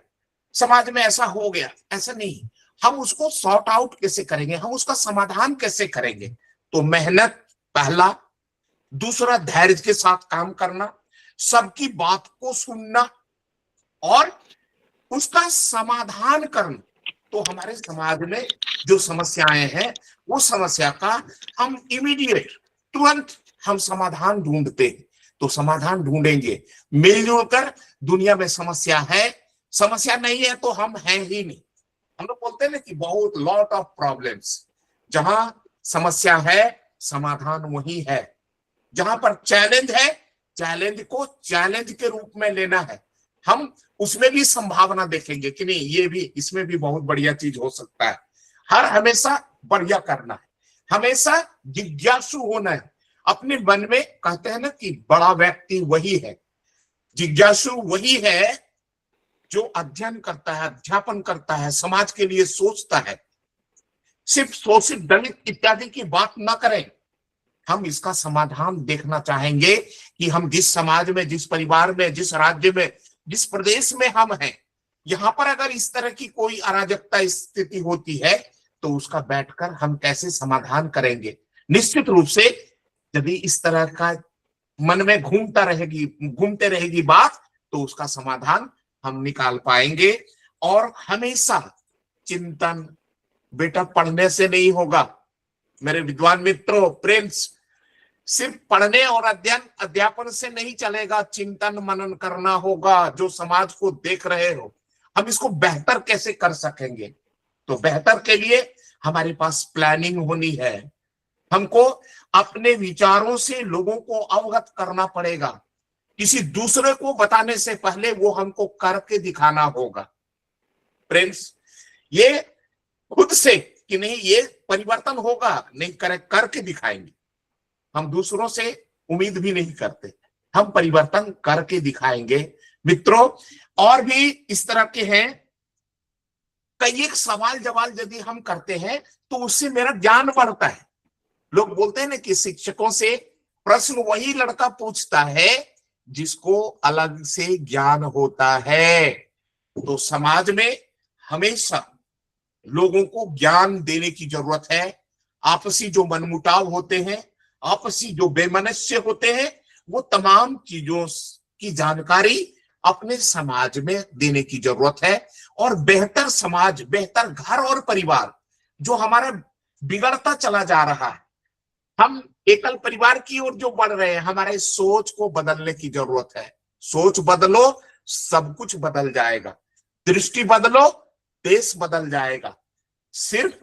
समाज में ऐसा हो गया, ऐसा नहीं। हम उसको सॉर्ट आउट कैसे करेंगे, हम उसका समाधान कैसे करेंगे? तो मेहनत पहला, दूसरा धैर्य के साथ काम करना, सबकी बात को सुनना और उसका समाधान करना। तो हमारे समाज में जो समस्याएं हैं, वो समस्या का हम इमीडिएट, तुरंत हम समाधान ढूंढते हैं। तो समाधान ढूंढेंगे मिलजुल कर। दुनिया में समस्या है, समस्या नहीं है तो हम हैं ही नहीं। हम लोग बोलते हैं ना कि बहुत लॉट ऑफ प्रॉब्लम्स, जहां समस्या है समाधान वही है। जहां पर चैलेंज है, चैलेंज को चैलेंज के रूप में लेना है। हम उसमें भी संभावना देखेंगे कि नहीं, ये भी, इसमें भी बहुत बढ़िया चीज हो सकता है। हर हमेशा बढ़िया करना है, हमेशा जिज्ञासु होना है। अपने मन में कहते हैं ना कि बड़ा व्यक्ति वही है, जिज्ञासु वही है जो अध्ययन करता है, अध्यापन करता है, समाज के लिए सोचता है। सिर्फ शोषित दलित इत्यादि की बात ना करें। हम इसका समाधान देखना चाहेंगे कि हम जिस समाज में, जिस परिवार में, जिस राज्य में, जिस प्रदेश में हम हैं, यहां पर अगर इस तरह की कोई अराजकता स्थिति होती है तो उसका बैठकर हम कैसे समाधान करेंगे। निश्चित रूप से यदि इस तरह का मन में घूमते रहेगी बात, तो उसका समाधान हम निकाल पाएंगे। और हमेशा चिंतन बेटा पढ़ने से नहीं होगा मेरे विद्वान मित्रों, फ्रेंड्स। सिर्फ पढ़ने और अध्यापन से नहीं चलेगा, चिंतन मनन करना होगा। जो समाज को देख रहे हो, हम इसको बेहतर कैसे कर सकेंगे, तो बेहतर के लिए हमारे पास प्लानिंग होनी है। हमको अपने विचारों से लोगों को अवगत करना पड़ेगा। किसी दूसरे को बताने से पहले वो हमको करके दिखाना होगा। फ्रेंड्स, ये खुद से कि नहीं ये परिवर्तन होगा, नहीं करके दिखाएंगे। हम दूसरों से उम्मीद भी नहीं करते, हम परिवर्तन करके दिखाएंगे। मित्रों, और भी इस तरह के हैं कई एक सवाल जवाब यदि हम करते हैं तो उससे मेरा ज्ञान बढ़ता है। लोग बोलते हैं ना कि शिक्षकों से प्रश्न वही लड़का पूछता है जिसको अलग से ज्ञान होता है। तो समाज में हमेशा लोगों को ज्ञान देने की जरूरत है। आपसी जो मनमुटाव होते हैं, आपसी जो बेमनस्य होते हैं, वो तमाम चीजों की जानकारी अपने समाज में देने की जरूरत है। और बेहतर समाज, बेहतर घर और परिवार जो हमारा बिगड़ता चला जा रहा है, हम एकल परिवार की ओर जो बढ़ रहे हैं, हमारे सोच को बदलने की जरूरत है। सोच बदलो, सब कुछ बदल जाएगा। दृष्टि बदलो, देश बदल जाएगा। सिर्फ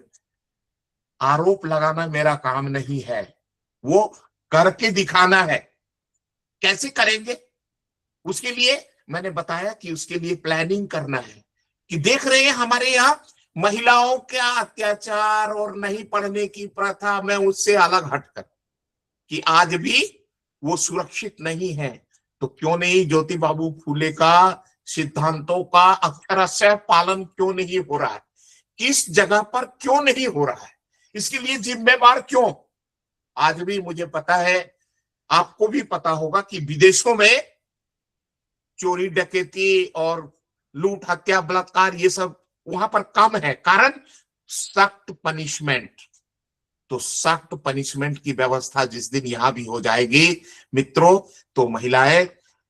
आरोप लगाना मेरा काम नहीं है, वो करके दिखाना है। कैसे करेंगे, उसके लिए मैंने बताया कि उसके लिए प्लानिंग करना है। कि देख रहे हैं हमारे यहाँ महिलाओं का अत्याचार और नहीं पढ़ने की प्रथा में उससे अलग हटकर कि आज भी वो सुरक्षित नहीं है, तो क्यों नहीं ज्योति बाबू फूले का सिद्धांतों का अक्षरशः पालन क्यों नहीं हो रहा है, किस जगह पर क्यों नहीं हो रहा है, इसके लिए जिम्मेवार क्यों। आज भी मुझे पता है, आपको भी पता होगा कि विदेशों में चोरी डकैती और लूट हत्या बलात्कार ये सब वहां पर कम है। कारण सख्त पनिशमेंट। तो सख्त पनिशमेंट की व्यवस्था जिस दिन यहां भी हो जाएगी मित्रों, तो महिलाएं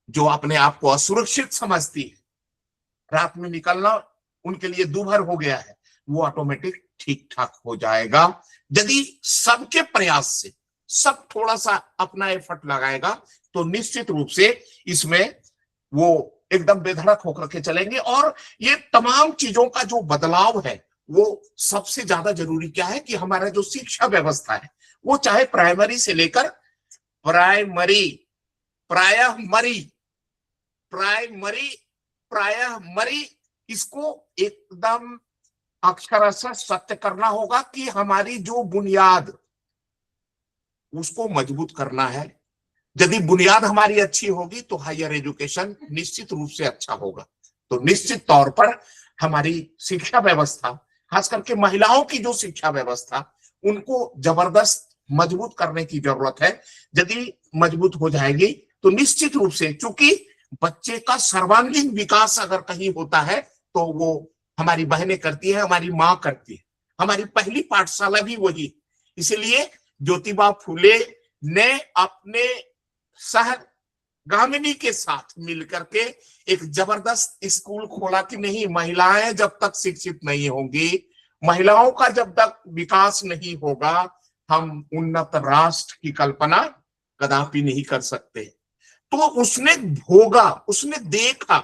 जो अपने आप को असुरक्षित समझती है, रात में निकलना उनके लिए दूभर हो गया है, वो ऑटोमेटिक ठीक ठाक हो जाएगा। यदि सबके प्रयास से सब थोड़ा सा अपना एफर्ट लगाएगा तो निश्चित रूप से इसमें वो एकदम बेधड़क होकर के चलेंगे। और ये तमाम चीजों का जो बदलाव है, वो सबसे ज्यादा जरूरी क्या है कि हमारा जो शिक्षा व्यवस्था है, वो चाहे प्राइमरी से लेकर प्रायः मरी इसको एकदम अक्षरशः सत्य करना होगा कि हमारी जो बुनियाद उसको मजबूत करना है। यदि बुनियाद हमारी अच्छी होगी तो हायर एजुकेशन निश्चित रूप से अच्छा होगा। तो निश्चित तौर पर हमारी शिक्षा व्यवस्था, खास करके महिलाओं की जो शिक्षा व्यवस्था, उनको जबरदस्त मजबूत करने की जरूरत है। यदि मजबूत हो जाएगी तो निश्चित रूप से, चूंकि बच्चे का सर्वांगीण विकास अगर कहीं होता है तो वो हमारी बहनें करती है, हमारी माँ करती है, हमारी पहली पाठशाला भी वही। इसलिए ज्योतिबा फूले ने अपने सहगामिनी के साथ मिलकर के एक जबरदस्त स्कूल खोला कि नहीं, महिलाएं जब तक शिक्षित नहीं होंगी, महिलाओं का जब तक विकास नहीं होगा, हम उन्नत राष्ट्र की कल्पना कदापि नहीं कर सकते। तो उसने भोगा, उसने देखा,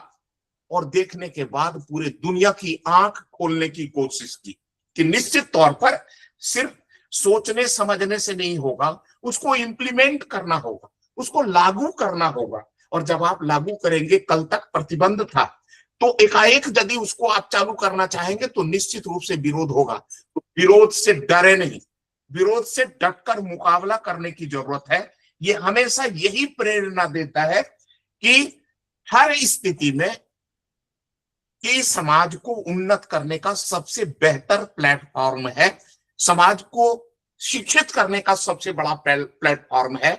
और देखने के बाद पूरे दुनिया की आंख खोलने की कोशिश की कि निश्चित तौर पर सिर्फ सोचने समझने से नहीं होगा, उसको इंप्लीमेंट करना होगा, उसको लागू करना होगा। और जब आप लागू करेंगे, कल तक प्रतिबंध था, तो एकाएक यदि उसको आप चालू करना चाहेंगे तो निश्चित रूप से विरोध होगा। तो विरोध से डरे नहीं, विरोध से डटकर मुकाबला करने की जरूरत है। ये हमेशा यही प्रेरणा देता है कि हर स्थिति में कि समाज को उन्नत करने का सबसे बेहतर प्लेटफॉर्म है, समाज को शिक्षित करने का सबसे बड़ा प्लेटफॉर्म है।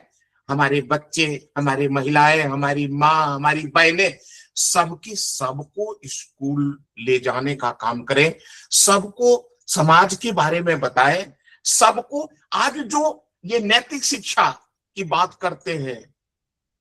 हमारे बच्चे, हमारी महिलाएं, हमारी माँ, हमारी बहनें, सबको स्कूल ले जाने का काम करें, सबको समाज के बारे में बताएं, सबको। आज जो ये नैतिक शिक्षा की बात करते हैं,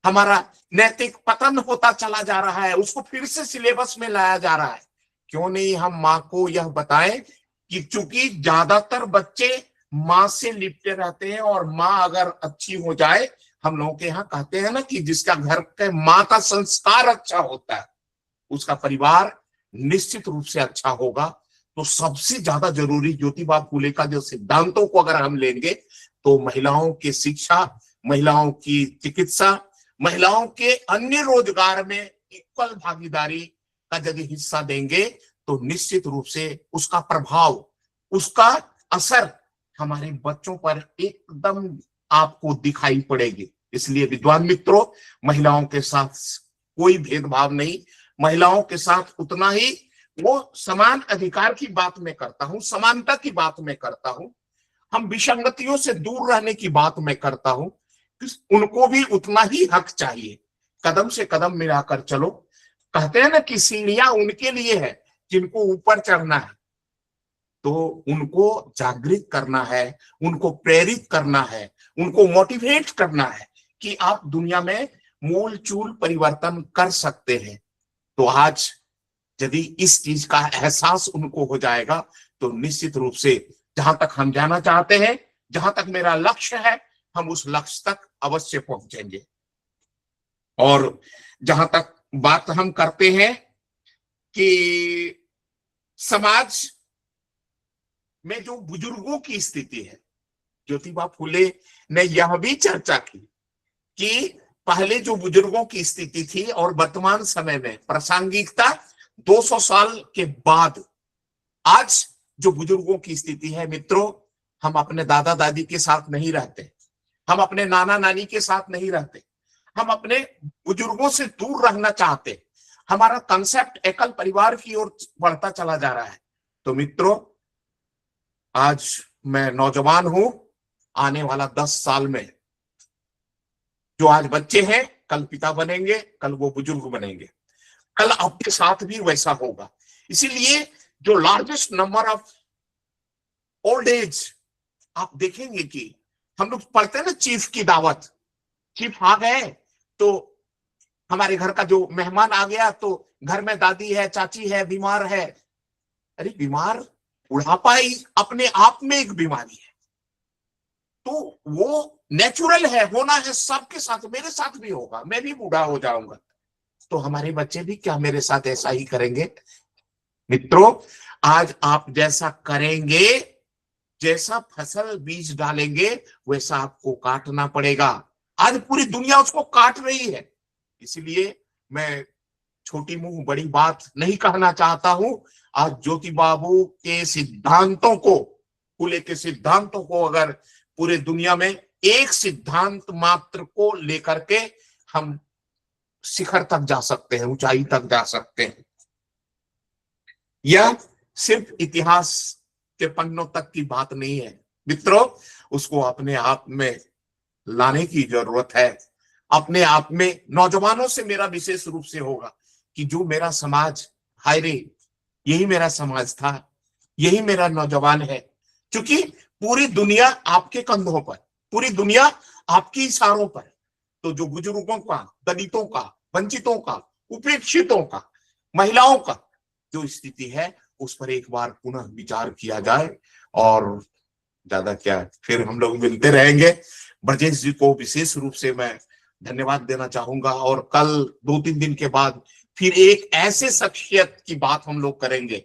हमारा नैतिक पतन होता चला जा रहा है, उसको फिर से सिलेबस में लाया जा रहा है। क्यों नहीं हम माँ को यह बताएं कि चूंकि ज्यादातर बच्चे माँ से लिपटे रहते हैं, और माँ अगर अच्छी हो जाए, हम लोगों के यहाँ कहते हैं ना कि जिसका घर के माँ का संस्कार अच्छा होता है, उसका परिवार निश्चित रूप से अच्छा होगा। तो सबसे ज्यादा जरूरी ज्योतिबा फूले का जो सिद्धांतों को अगर हम लेंगे, तो महिलाओं की शिक्षा, महिलाओं की चिकित्सा, महिलाओं के अन्य रोजगार में इक्वल भागीदारी का यदि हिस्सा देंगे, तो निश्चित रूप से उसका प्रभाव, उसका असर हमारे बच्चों पर एकदम आपको दिखाई पड़ेगी। इसलिए विद्वान मित्रों, महिलाओं के साथ कोई भेदभाव नहीं, महिलाओं के साथ उतना ही, वो समान अधिकार की बात मैं करता हूं, समानता की बात मैं करता हूं, हम विसंगतियों से दूर रहने की बात मैं करता हूं। उनको भी उतना ही हक चाहिए। कदम से कदम मिलाकर चलो। कहते हैं ना कि सीढ़ियां उनके लिए है जिनको ऊपर चढ़ना है, तो उनको जागृत करना है, उनको प्रेरित करना है, उनको मोटिवेट करना है कि आप दुनिया में मूल चूल परिवर्तन कर सकते हैं। तो आज यदि इस चीज का एहसास उनको हो जाएगा, तो निश्चित रूप से जहां तक हम जाना चाहते हैं, जहां तक मेरा लक्ष्य है, हम उस लक्ष्य तक अवश्य पहुंचेंगे। और जहां तक बात हम करते हैं कि समाज में जो बुजुर्गों की स्थिति है, ज्योतिबा फूले ने यह भी चर्चा की कि पहले जो बुजुर्गों की स्थिति थी और वर्तमान समय में प्रासंगिकता 200 साल के बाद आज जो बुजुर्गों की स्थिति है, मित्रों, हम अपने दादा दादी के साथ नहीं रहते, हम अपने नाना नानी के साथ नहीं रहते, हम अपने बुजुर्गों से दूर रहना चाहते। हमारा कंसेप्ट एकल परिवार की ओर बढ़ता चला जा रहा है। तो मित्रों, आज मैं नौजवान हूं, आने वाला 10 साल में जो आज बच्चे हैं, कल पिता बनेंगे, कल वो बुजुर्ग बनेंगे, कल आपके साथ भी वैसा होगा। इसीलिए जो largest number of old age, आप देखेंगे कि हम लोग पढ़ते हैं ना चीफ की दावत, चीफ आ गए तो हमारे घर का जो मेहमान आ गया, तो घर में दादी है, चाची है, बीमार है। अरे बीमार, बुढ़ापा ही अपने आप में एक बीमारी है, तो वो नेचुरल है, होना है सबके साथ, मेरे साथ भी होगा, मैं भी बूढ़ा हो जाऊंगा, तो हमारे बच्चे भी क्या मेरे साथ ऐसा ही करेंगे? मित्रों, आज आप जैसा करेंगे, जैसा फसल बीज डालेंगे, वैसा आपको काटना पड़ेगा। आज पूरी दुनिया उसको काट रही है। इसलिए मैं छोटी मुंह बड़ी बात नहीं कहना चाहता हूं। आज ज्योति बाबू के सिद्धांतों को, फूले के सिद्धांतों को अगर पूरे दुनिया में एक सिद्धांत मात्र को लेकर के हम शिखर तक जा सकते हैं, ऊंचाई तक जा सकते हैं। यह सिर्फ इतिहास के पन्नों तक की बात नहीं है मित्रों, उसको अपने आप में लाने की जरूरत है। अपने आप में नौजवानों से मेरा विशेष रूप से होगा कि जो मेरा समाज, हाय रे, यही मेरा समाज था, यही मेरा नौजवान है। क्योंकि पूरी दुनिया आपके कंधों पर, पूरी दुनिया आपके इशारों पर, तो जो बुजुर्गों का, दलितों का, वंचितों का, उपेक्षितों का, महिलाओं का जो स्थिति है, उस पर एक बार पुनः विचार किया जाए। और ज्यादा क्या, फिर हम लोग मिलते रहेंगे। ब्रजेश जी को विशेष रूप से मैं धन्यवाद देना चाहूंगा। और कल 2-3 दिन के बाद फिर एक ऐसे शख्सियत की बात हम लोग करेंगे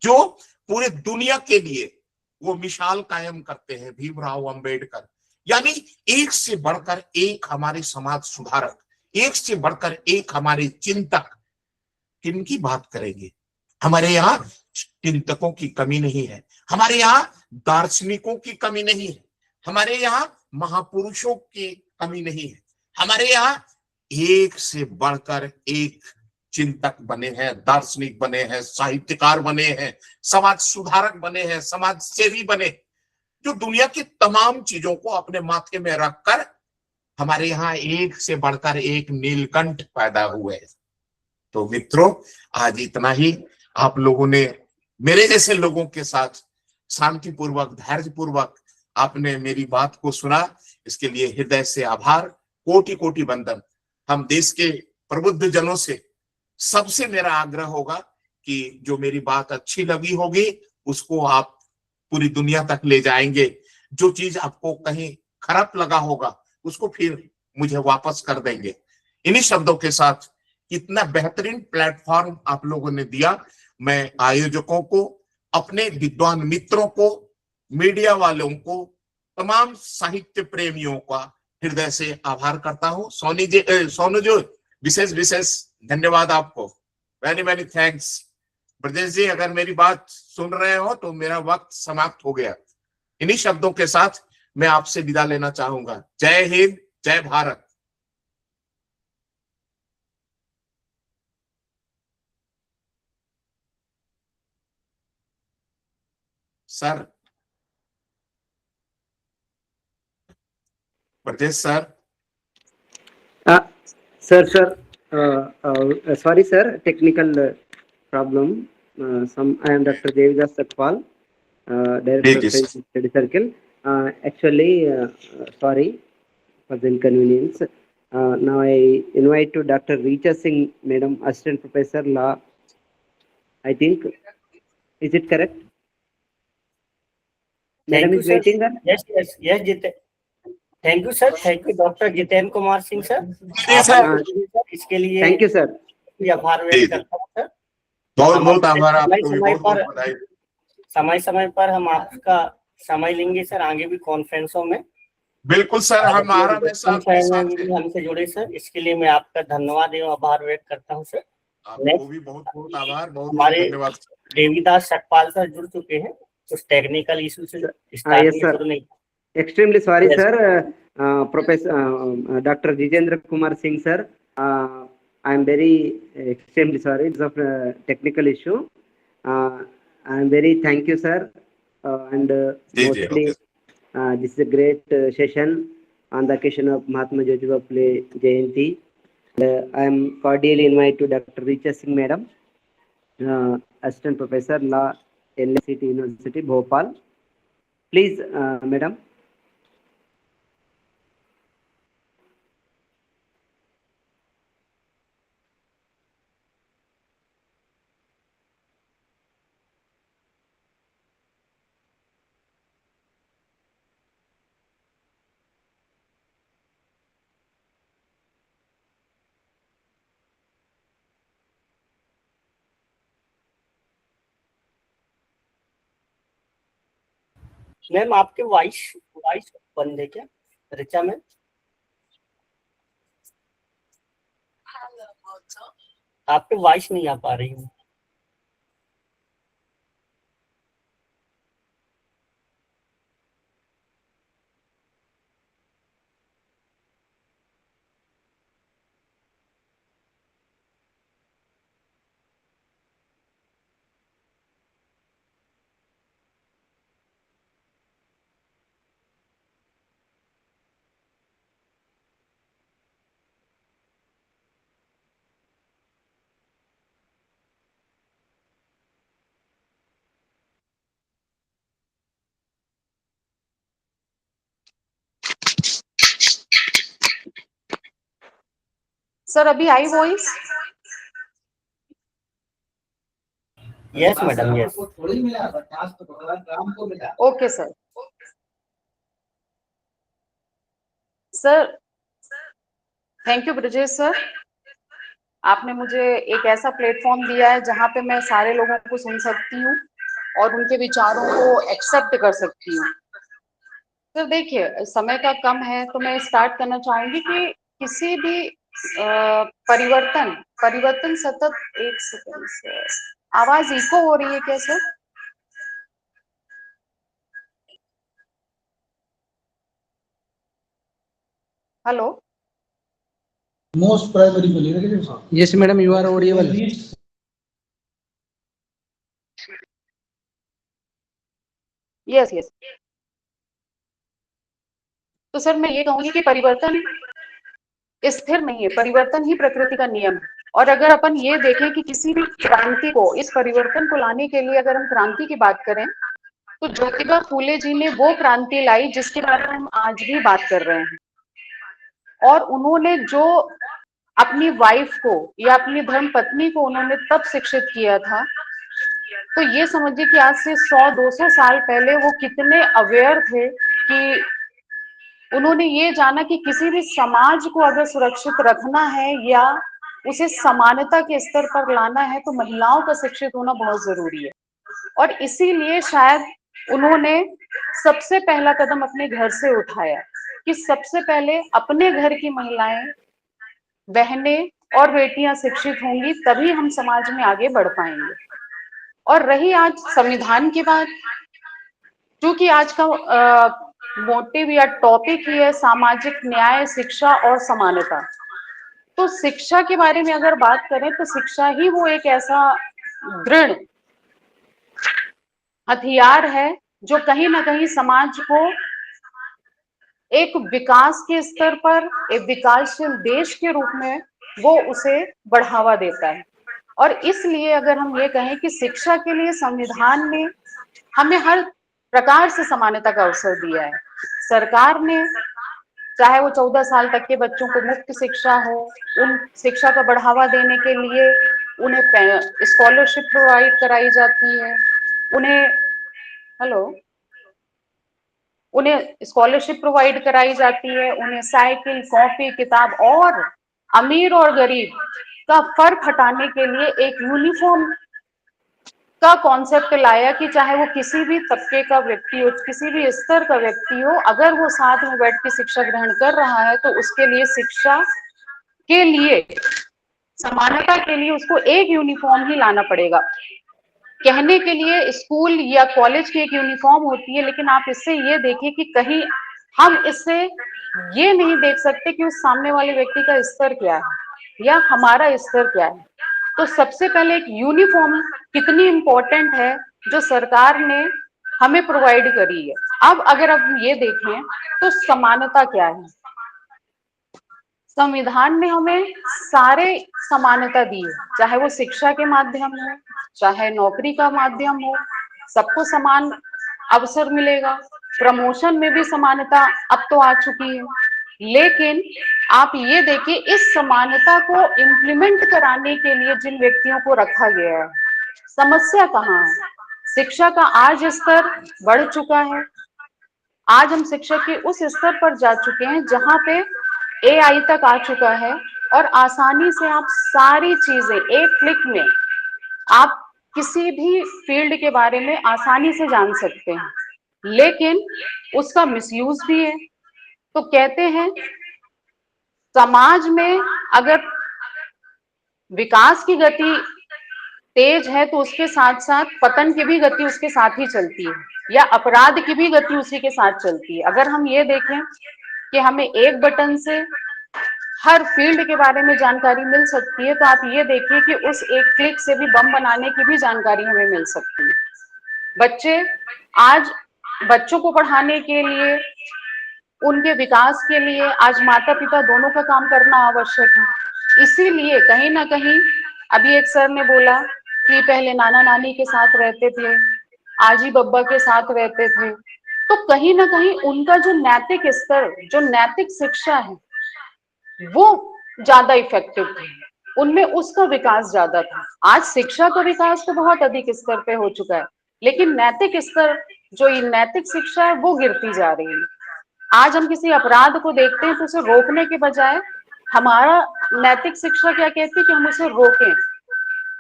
जो पूरे दुनिया के लिए वो मिसाल कायम करते हैं, भीमराव अंबेडकर। यानी एक से बढ़कर एक हमारे समाज सुधारक, एक से बढ़कर एक हमारे चिंतक। किनकी बात करेंगे? हमारे यहाँ चिंतकों की कमी नहीं है, हमारे यहाँ दार्शनिकों की कमी नहीं है, हमारे यहाँ महापुरुषों की कमी नहीं है, हमारे यहाँ एक से बढ़कर एक चिंतक बने हैं, दार्शनिक बने हैं, साहित्यकार बने हैं, समाज सुधारक बने हैं, समाज सेवी बने, जो दुनिया की तमाम चीजों को अपने माथे में रखकर हमारे यहाँ एक से बढ़कर एक नीलकंठ पैदा हुए। तो मित्रों, आज इतना ही। आप लोगों ने मेरे जैसे लोगों के साथ शांतिपूर्वक, धैर्यपूर्वक आपने मेरी बात को सुना, इसके लिए हृदय से आभार, कोटि कोटि वंदन। हम देश के प्रबुद्ध जनों से सबसे मेरा आग्रह होगा कि जो मेरी बात अच्छी लगी होगी उसको आप पूरी दुनिया तक ले जाएंगे, जो चीज आपको कहीं खराब लगा होगा उसको फिर मुझे वापस कर देंगे। इन्हीं शब्दों के साथ इतना बेहतरीन प्लेटफॉर्म आप लोगों ने दिया, मैं आयोजकों को, अपने विद्वान मित्रों को, मीडिया वालों को, तमाम साहित्य प्रेमियों का हृदय से आभार करता हूँ। सोनू जी, विशेष विशेष धन्यवाद आपको, वेरी वेरी थैंक्स। ब्रजेश जी, अगर मेरी बात सुन रहे हो तो मेरा वक्त समाप्त हो गया। इन्हीं शब्दों के साथ मैं आपसे विदा लेना चाहूंगा। जय हिंद, जय Bharat. Sir, Brajesh sir. Sir, sorry, sir, technical problem. I am Dr. Devidas Sakpal, Director of Study Circle. Actually, sorry for the inconvenience. Now I invite to Dr. Richa Singh, Madam, Assistant Professor Law. I think, is it correct? Madam is waiting, sir? Yes, thank you sir, thank you doctor Jitendra Kumar Singh sir. इसके लिए thank you sir, आभार व्यक्त करता हूँ sir. बहुत बहुत आभार आपको। समय समय पर हम आपका समय लेंगे सर, आगे भी कॉन्फ्रेंसों में। बिल्कुल सर, हमारा हमसे जुड़े सर, इसके लिए मैं आपका धन्यवाद एवं आभार व्यक्त करता हूँ सर। आपको भी बहुत बहुत आभार, बहुत धन्यवाद। देवीदास सकपाल सर जुड़ चुके हैं, कुछ टेक्निकल इशू से जुड़ने। Extremely sorry, yes, sir. Professor Dr. Jitendra Kumar Singh, sir. I am very extremely sorry. It's of technical issue. I am very thank you, sir. And mostly, this is a great session on the occasion of Mahatma Jyotiba Phule Jayanti. I am cordially invite to Dr. Richa Singh, Madam, Assistant Professor Law, LSCT University, Bhopal. Please, Madam. Ma'am, आपके voice बंद है क्या Richa ma'am? आपके voice नहीं आ पा रही है। Sir, अभी आई voice? Yes madam, yes. Okay sir. Sir, thank you Brajesh sir. आपने मुझे एक ऐसा प्लेटफॉर्म दिया है जहाँ पे मैं सारे लोगों को सुन सकती हूँ और उनके विचारों को एक्सेप्ट कर सकती हूँ। सर देखिए, समय का कम है तो मैं स्टार्ट करना चाहूंगी कि किसी भी परिवर्तन परिवर्तन सतत, एक सेकंड सर, आवाज इको हो रही है क्या सर? हेलो। Most primary बोलिएगा। Yes, madam, you are audible. Yes yes. तो सर मैं ये कहूंगी कि परिवर्तन स्थिर नहीं है, परिवर्तन ही प्रकृति का नियम है। और अगर अपन ये देखें कि किसी भी क्रांति को, इस परिवर्तन को लाने के लिए अगर हम क्रांति की बात करें तो ज्योतिबा फूले जी ने वो क्रांति लाई जिसके बारे में हम आज भी बात कर रहे हैं। और उन्होंने जो अपनी वाइफ को या अपनी धर्म पत्नी को उन्होंने तब शिक्षित किया था, तो ये समझिए कि आज से 100-200 साल पहले वो कितने अवेयर थे कि उन्होंने ये जाना कि किसी भी समाज को अगर सुरक्षित रखना है या उसे समानता के स्तर पर लाना है तो महिलाओं का शिक्षित होना बहुत जरूरी है। और इसीलिए शायद उन्होंने सबसे पहला कदम अपने घर से उठाया कि सबसे पहले अपने घर की महिलाएं, बहनें और बेटियां शिक्षित होंगी तभी हम समाज में आगे बढ़ पाएंगे। और रही आज संविधान की बात, क्योंकि आज का मोटिव या टॉपिक ही है सामाजिक न्याय, शिक्षा और समानता, तो शिक्षा के बारे में अगर बात करें तो शिक्षा ही वो एक ऐसा दृढ़ हथियार है जो कहीं ना कहीं समाज को एक विकास के स्तर पर, एक विकासशील देश के रूप में वो उसे बढ़ावा देता है। और इसलिए अगर हम ये कहें कि शिक्षा के लिए संविधान ने हमें हर प्रकार से समानता का अवसर दिया है। सरकार ने, चाहे वो 14 साल तक के बच्चों को मुफ्त शिक्षा हो, उन शिक्षा का बढ़ावा देने के लिए उन्हें स्कॉलरशिप प्रोवाइड कराई जाती है, उन्हें स्कॉलरशिप प्रोवाइड कराई जाती है, उन्हें साइकिल, कॉपी, किताब, और अमीर और गरीब का फर्क हटाने के लिए एक यूनिफॉर्म का कॉन्सेप्ट लाया कि चाहे वो किसी भी तबके का व्यक्ति हो, किसी भी स्तर का व्यक्ति हो, अगर वो साथ में बैठ के शिक्षा ग्रहण कर रहा है तो उसके लिए शिक्षा के लिए, समानता के लिए उसको एक यूनिफॉर्म ही लाना पड़ेगा। कहने के लिए स्कूल या कॉलेज की एक यूनिफॉर्म होती है, लेकिन आप इससे ये देखिए कि कहीं हम इससे ये नहीं देख सकते कि उस सामने वाले व्यक्ति का स्तर क्या है या हमारा स्तर क्या है। तो सबसे पहले एक यूनिफॉर्म कितनी इंपॉर्टेंट है जो सरकार ने हमें प्रोवाइड करी है। अब अगर हम ये देखें तो समानता क्या है, संविधान ने हमें सारे समानता दी है, चाहे वो शिक्षा के माध्यम हो, चाहे नौकरी का माध्यम हो, सबको समान अवसर मिलेगा। प्रमोशन में भी समानता अब तो आ चुकी है, लेकिन आप ये देखिए इस समानता को इम्प्लीमेंट कराने के लिए जिन व्यक्तियों को रखा गया है, समस्या कहाँ है? शिक्षा का आज स्तर बढ़ चुका है, आज हम शिक्षा के उस स्तर पर जा चुके हैं जहां पे AI तक आ चुका है और आसानी से आप सारी चीजें एक क्लिक में आप किसी भी फील्ड के बारे में आसानी से जान सकते हैं, लेकिन उसका मिसयूज भी है। तो कहते हैं समाज में अगर विकास की गति तेज है तो उसके साथ साथ पतन की भी गति उसके साथ ही चलती है, या अपराध की भी गति उसी के साथ चलती है। अगर हम ये देखें कि हमें एक बटन से हर फील्ड के बारे में जानकारी मिल सकती है, तो आप ये देखिए कि उस एक क्लिक से भी बम बनाने की भी जानकारी हमें मिल सकती है। आज बच्चों को पढ़ाने के लिए, उनके विकास के लिए आज माता पिता दोनों का काम करना आवश्यक है। इसीलिए कहीं ना कहीं अभी एक सर ने बोला कि पहले नाना नानी के साथ रहते थे, आजी बब्बा के साथ रहते थे, तो कहीं ना कहीं उनका जो नैतिक स्तर, जो नैतिक शिक्षा है वो ज्यादा इफेक्टिव थी, उनमें उसका विकास ज्यादा था। आज शिक्षा का विकास तो बहुत अधिक स्तर पे हो चुका है, लेकिन नैतिक स्तर, जो ये नैतिक शिक्षा है वो गिरती जा रही है। आज हम किसी अपराध को देखते हैं तो उसे रोकने के बजाय हमारा नैतिक शिक्षा क्या कहती है कि हम उसे रोकें,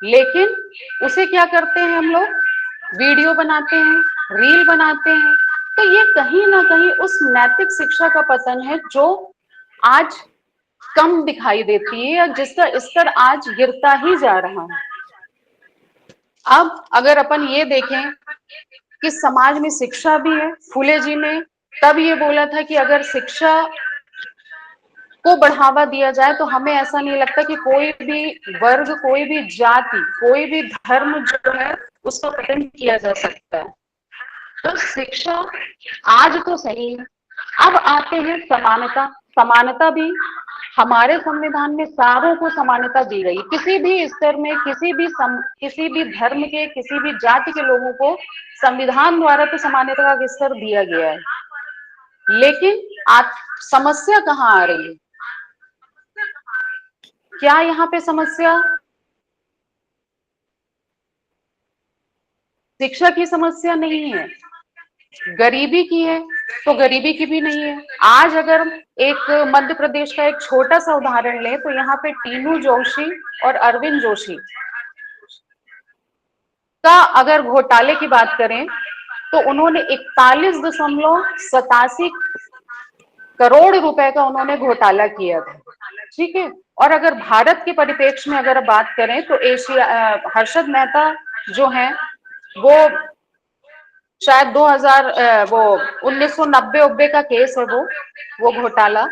लेकिन उसे क्या करते हैं हम लोग, वीडियो बनाते हैं, रील बनाते हैं। तो ये कहीं ना कहीं उस नैतिक शिक्षा का पतन है जो आज कम दिखाई देती है, या जिसका स्तर आज गिरता ही जा रहा है। अब अगर अपन ये देखें कि समाज में शिक्षा भी है, फूले जी ने तब ये बोला था कि अगर शिक्षा को बढ़ावा दिया जाए तो हमें ऐसा नहीं लगता कि कोई भी वर्ग, कोई भी जाति, कोई भी धर्म जो है उसको खत्म किया जा सकता है। तो शिक्षा आज तो सही है। अब आते हैं समानता। समानता भी हमारे संविधान में सारों को समानता दी गई, किसी भी स्तर में, किसी भी धर्म के, किसी भी जाति के लोगों को संविधान द्वारा तो समानता का स्तर दिया गया है। लेकिन आज समस्या कहाँ आ रही है? क्या यहाँ पे समस्या शिक्षा की समस्या नहीं है, गरीबी की है? तो गरीबी की भी नहीं है। आज अगर एक मध्य प्रदेश का एक छोटा सा उदाहरण लें तो यहाँ पे टीनू जोशी और अरविंद जोशी का अगर घोटाले की बात करें तो उन्होंने 41.87 करोड़ रुपए का उन्होंने घोटाला किया था, ठीक है। और अगर भारत के परिप्रेक्ष्य में अगर बात करें तो हर्षद मेहता जो हैं वो शायद 1990 का केस है वो घोटाला,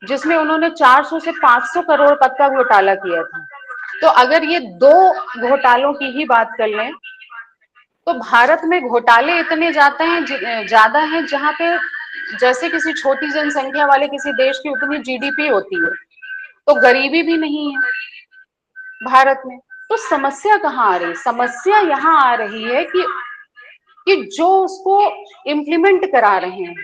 जिसमें उन्होंने 400 से 500 करोड़ तक का घोटाला किया था। तो अगर ये दो घोटालों की ही बात कर लें तो भारत में घोटाले इतने ज्यादा हैं जहां पे जैसे किसी छोटी जनसंख्या वाले किसी देश की उतनी जीडीपी होती है, तो गरीबी भी नहीं है भारत में। तो समस्या कहाँ आ रही? समस्या यहाँ आ रही है कि जो उसको इम्प्लीमेंट करा रहे हैं,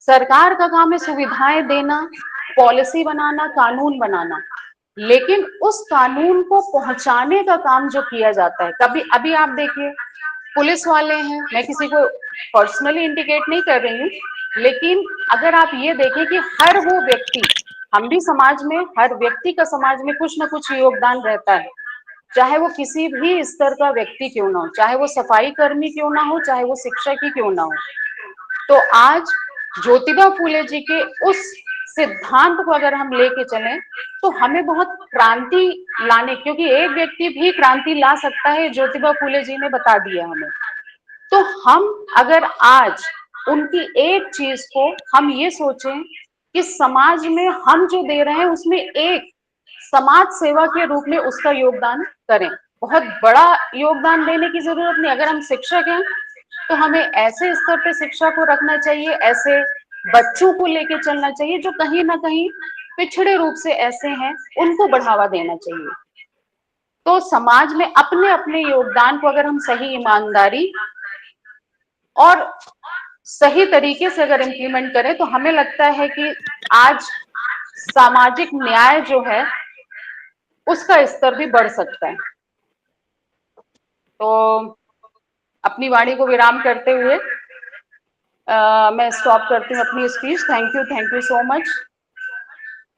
सरकार का काम है सुविधाएं देना, पॉलिसी बनाना, कानून बनाना, लेकिन उस कानून को पहुंचाने का काम जो किया जाता है, कभी अभी आप देखिए पुलिस वाले हैं, मैं किसी को पर्सनली इंडिकेट नहीं कर रही हूँ, लेकिन अगर आप ये देखें कि हर वो व्यक्ति, हम भी समाज में, हर व्यक्ति का समाज में कुछ ना कुछ योगदान रहता है, चाहे वो किसी भी स्तर का व्यक्ति क्यों ना हो, चाहे वो सफाई कर्मी क्यों ना हो, चाहे वो शिक्षक ही क्यों ना हो। तो आज ज्योतिबा फूले जी के उस सिद्धांत को अगर हम लेके चलें तो हमें बहुत क्रांति लाने, क्योंकि एक व्यक्ति भी क्रांति ला सकता है, ज्योतिबा फूले जी ने बता दिया हमें। तो हम अगर आज उनकी एक चीज को हम ये सोचें कि समाज में हम जो दे रहे हैं उसमें एक समाज सेवा के रूप में उसका योगदान करें। बहुत बड़ा योगदान देने की जरूरत नहीं, अगर हम शिक्षक हैं तो हमें ऐसे स्तर पे शिक्षा को रखना चाहिए, ऐसे बच्चों को लेके चलना चाहिए जो कहीं ना कहीं पिछड़े रूप से ऐसे हैं, उनको बढ़ावा देना चाहिए। तो समाज में अपने अपने योगदान को अगर हम सही ईमानदारी और सही तरीके से अगर इम्प्लीमेंट करें तो हमें लगता है कि आज सामाजिक न्याय जो है उसका स्तर भी बढ़ सकता है। तो अपनी वाणी को विराम करते हुए मैं स्टॉप करती हूँ अपनी speech. Thank you so much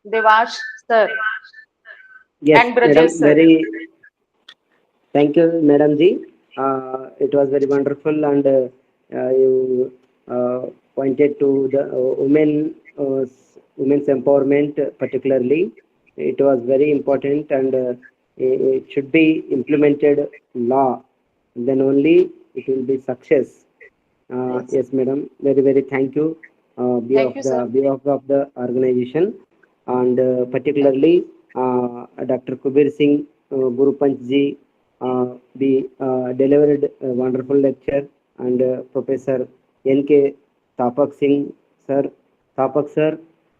Devash sir and Brajesh sir. Thank you, Madam Ji. It was very wonderful, and you pointed to the women's empowerment particularly. It was very important, and it should be implemented law. Then only it will be success. Yes, Madam. Very thank you. Behalf of the organization, and particularly Dr. Kubir Singh Gurupanch Ji. Delivered a wonderful lecture, and Professor N.K. Tapak Singh sir,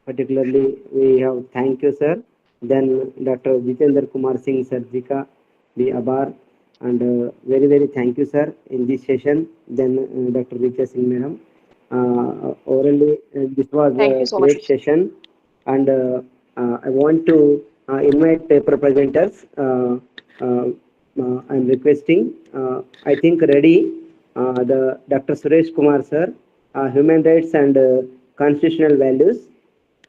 particularly we have thank you sir. Then Dr. Jitendra Kumar Singh sir ji ka bhi abar, and very thank you sir in this session. Then Dr. Richa Singh madam, orally this was a great session, and I want to invite paper presenters. I am requesting, I think ready, the Dr. Suresh Kumar sir, Human Rights and Constitutional Values,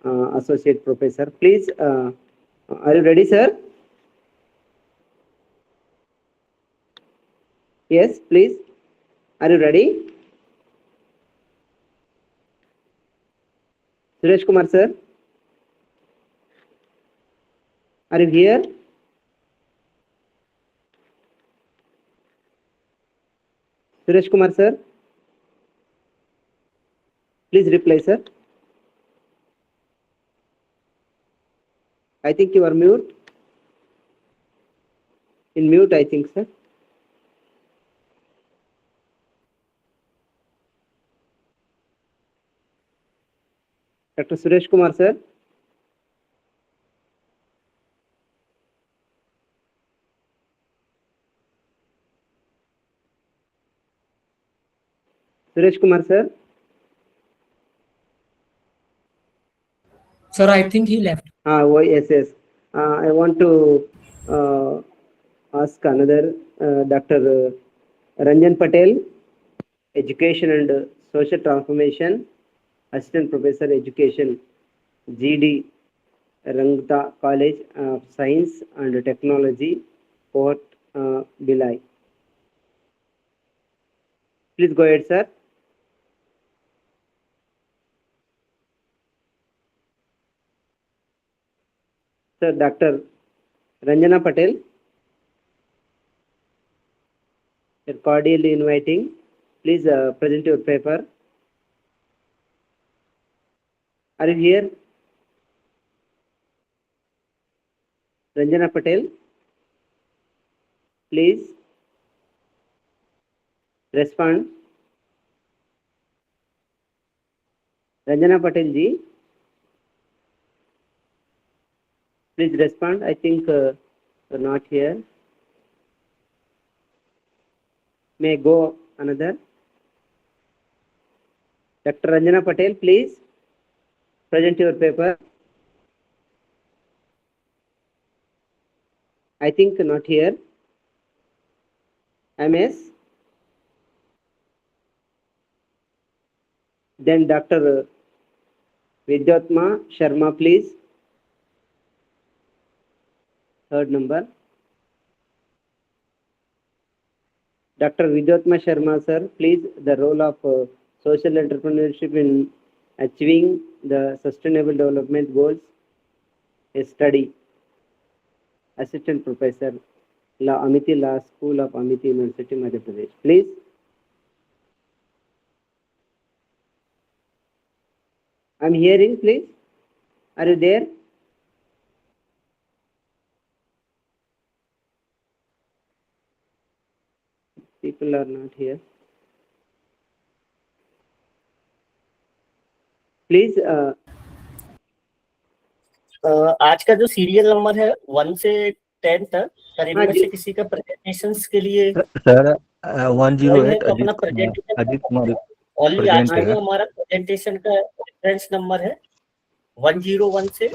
Associate Professor. Please, are you ready, sir? Yes, please. Are you ready? Suresh Kumar, sir. Are you here? Suresh Kumar, sir. Please reply, sir. I think you are mute. In mute, I think, sir. Dr. Suresh Kumar, sir. Suresh Kumar, sir. Sir, I think he left. Oh, yes, yes. I want to ask another Dr. Ranjan Patel, Education and Social Transformation, Assistant Professor Education, GD, Rangta College of Science and Technology, Port Bhilai. Please go ahead, sir. Sir, Dr. Ranjana Patel, you're cordially inviting. Please present your paper. Are you here? Ranjana Patel, please respond. Ranjana Patel ji, please respond. I think you're not here. May I go another? Dr. Ranjana Patel, please present your paper. I think not here. MS. Then Dr. Vidyatma Sharma, please. Third number. Dr. Vidyatma Sharma, sir, please, the role of social entrepreneurship in achieving the Sustainable Development Goals, a study. Assistant Professor, Amity Law School of Amity University, Madhya Pradesh. Please. I'm hearing, please. Are you there? People are not here. Please. आज का जो serial number है 1 से 10 तक, sir इनमें से किसी का प्रेजेंटेशन के लिए सर 108 तो अपना प्रेजेंटेशन अजीत कुमार ओनली आज का जो हमारा प्रेजेंटेशन का रेफरेंस नंबर है 101 से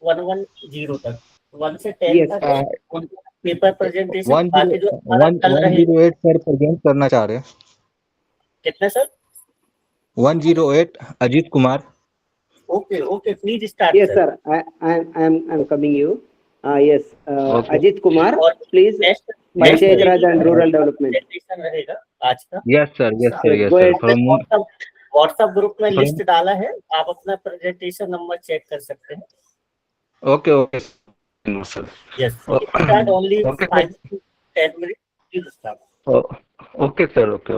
110 तक, 1 से 10 तक पेपर प्रेजेंटेशन। बाकी जो 108 सर प्रेजेंट करना चाह रहे हैं। कितना sir? 108 Ajit Kumar. Okay, please start. Yes, sir. I'm coming you. Yes, Okay. Ajit Kumar, please. Panchayat Raj and Rural Development. रहेगा आज का। Yes, sir. Yes, sir. Yes, Go sir. ahead. From WhatsApp group में list डाला है, आप अपना presentation number check कर सकते हैं। Okay, okay. No, sir. Yes. Start only Okay. 5 to 10 minutes. Please start. Oh, okay, sir. Okay,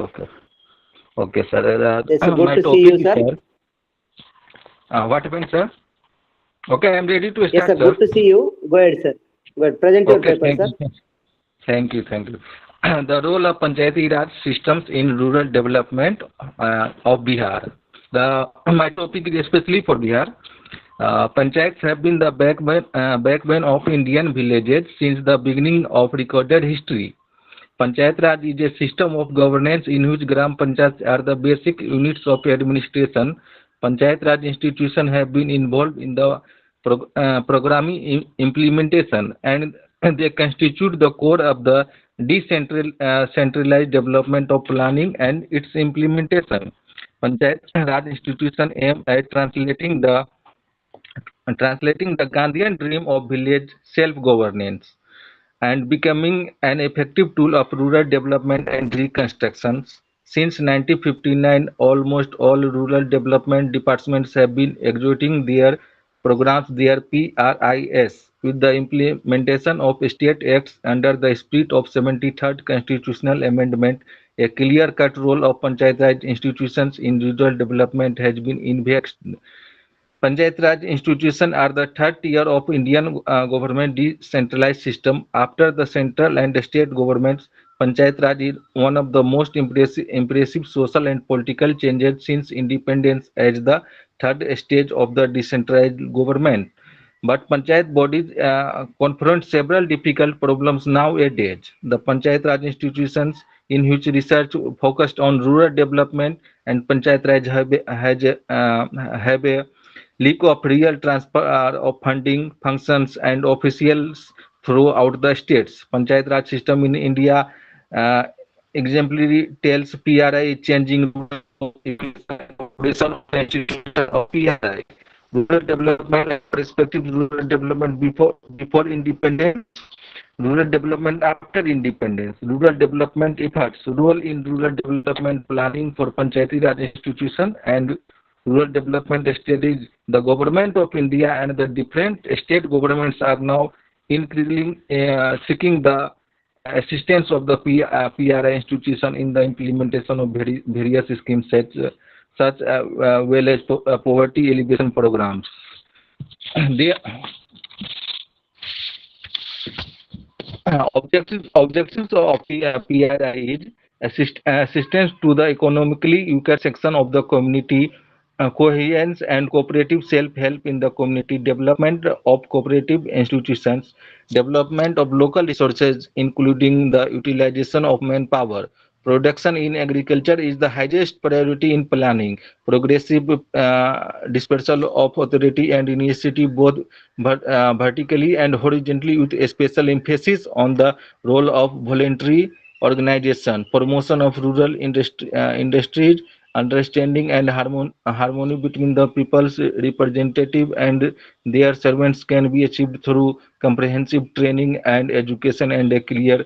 sir. Yes, good my to see topic you, is, sir. What happened, sir? Okay, I am ready to start, Yes, sir. Good to see you. Go ahead, sir. Go ahead. Present your Okay, paper, sir. Thank you. The role of Panchayati Raj systems in rural development of Bihar. My topic is especially for Bihar. Panchayats have been the backbone of Indian villages since the beginning of recorded history. Panchayat Raj is a system of governance in which Gram Panchayats are the basic units of administration. Panchayat Raj institutions have been involved in the programming implementation, and they constitute the core of the decentralized development of planning and its implementation. Panchayat Raj institutions aim at translating the translating the Gandhian dream of village self-governance and becoming an effective tool of rural development and reconstruction. Since 1959, almost all rural development departments have been executing their programs, their PRIS, with the implementation of state acts under the spirit of 73rd Constitutional Amendment. A clear-cut role of Panchayat Raj institutions in rural development has been invested. Panchayat Raj institutions are the third tier of Indian government decentralized system. After the central and state governments, Panchayat Raj is one of the most impressive social and political changes since independence as the third stage of the decentralized government. But Panchayat bodies confront several difficult problems nowadays. The Panchayat Raj institutions in which research focused on rural development and Panchayat Raj have a leak of real transfer of funding functions and officials throughout the states. Panchayat Raj system in India exemplary tells PRI is changing operation of PRI. Rural development and perspective rural development before independence, rural development after independence, rural development efforts, role in rural development planning for Panchayati Raj institution and rural development strategies. The government of India and the different state governments are now increasingly seeking the assistance of the PRI institution in the implementation of various schemes such well as poverty alleviation programs. The objectives of PRI is assistance to the economically weaker section of the community, coherence and cooperative self-help in the community, development of cooperative institutions, development of local resources including the utilization of manpower. Production in agriculture is the highest priority in planning. Progressive dispersal of authority and initiative both vertically and horizontally with a special emphasis on the role of voluntary organization. Promotion of rural industries, understanding and harmony between the people's representative and their servants can be achieved through comprehensive training and education and a clear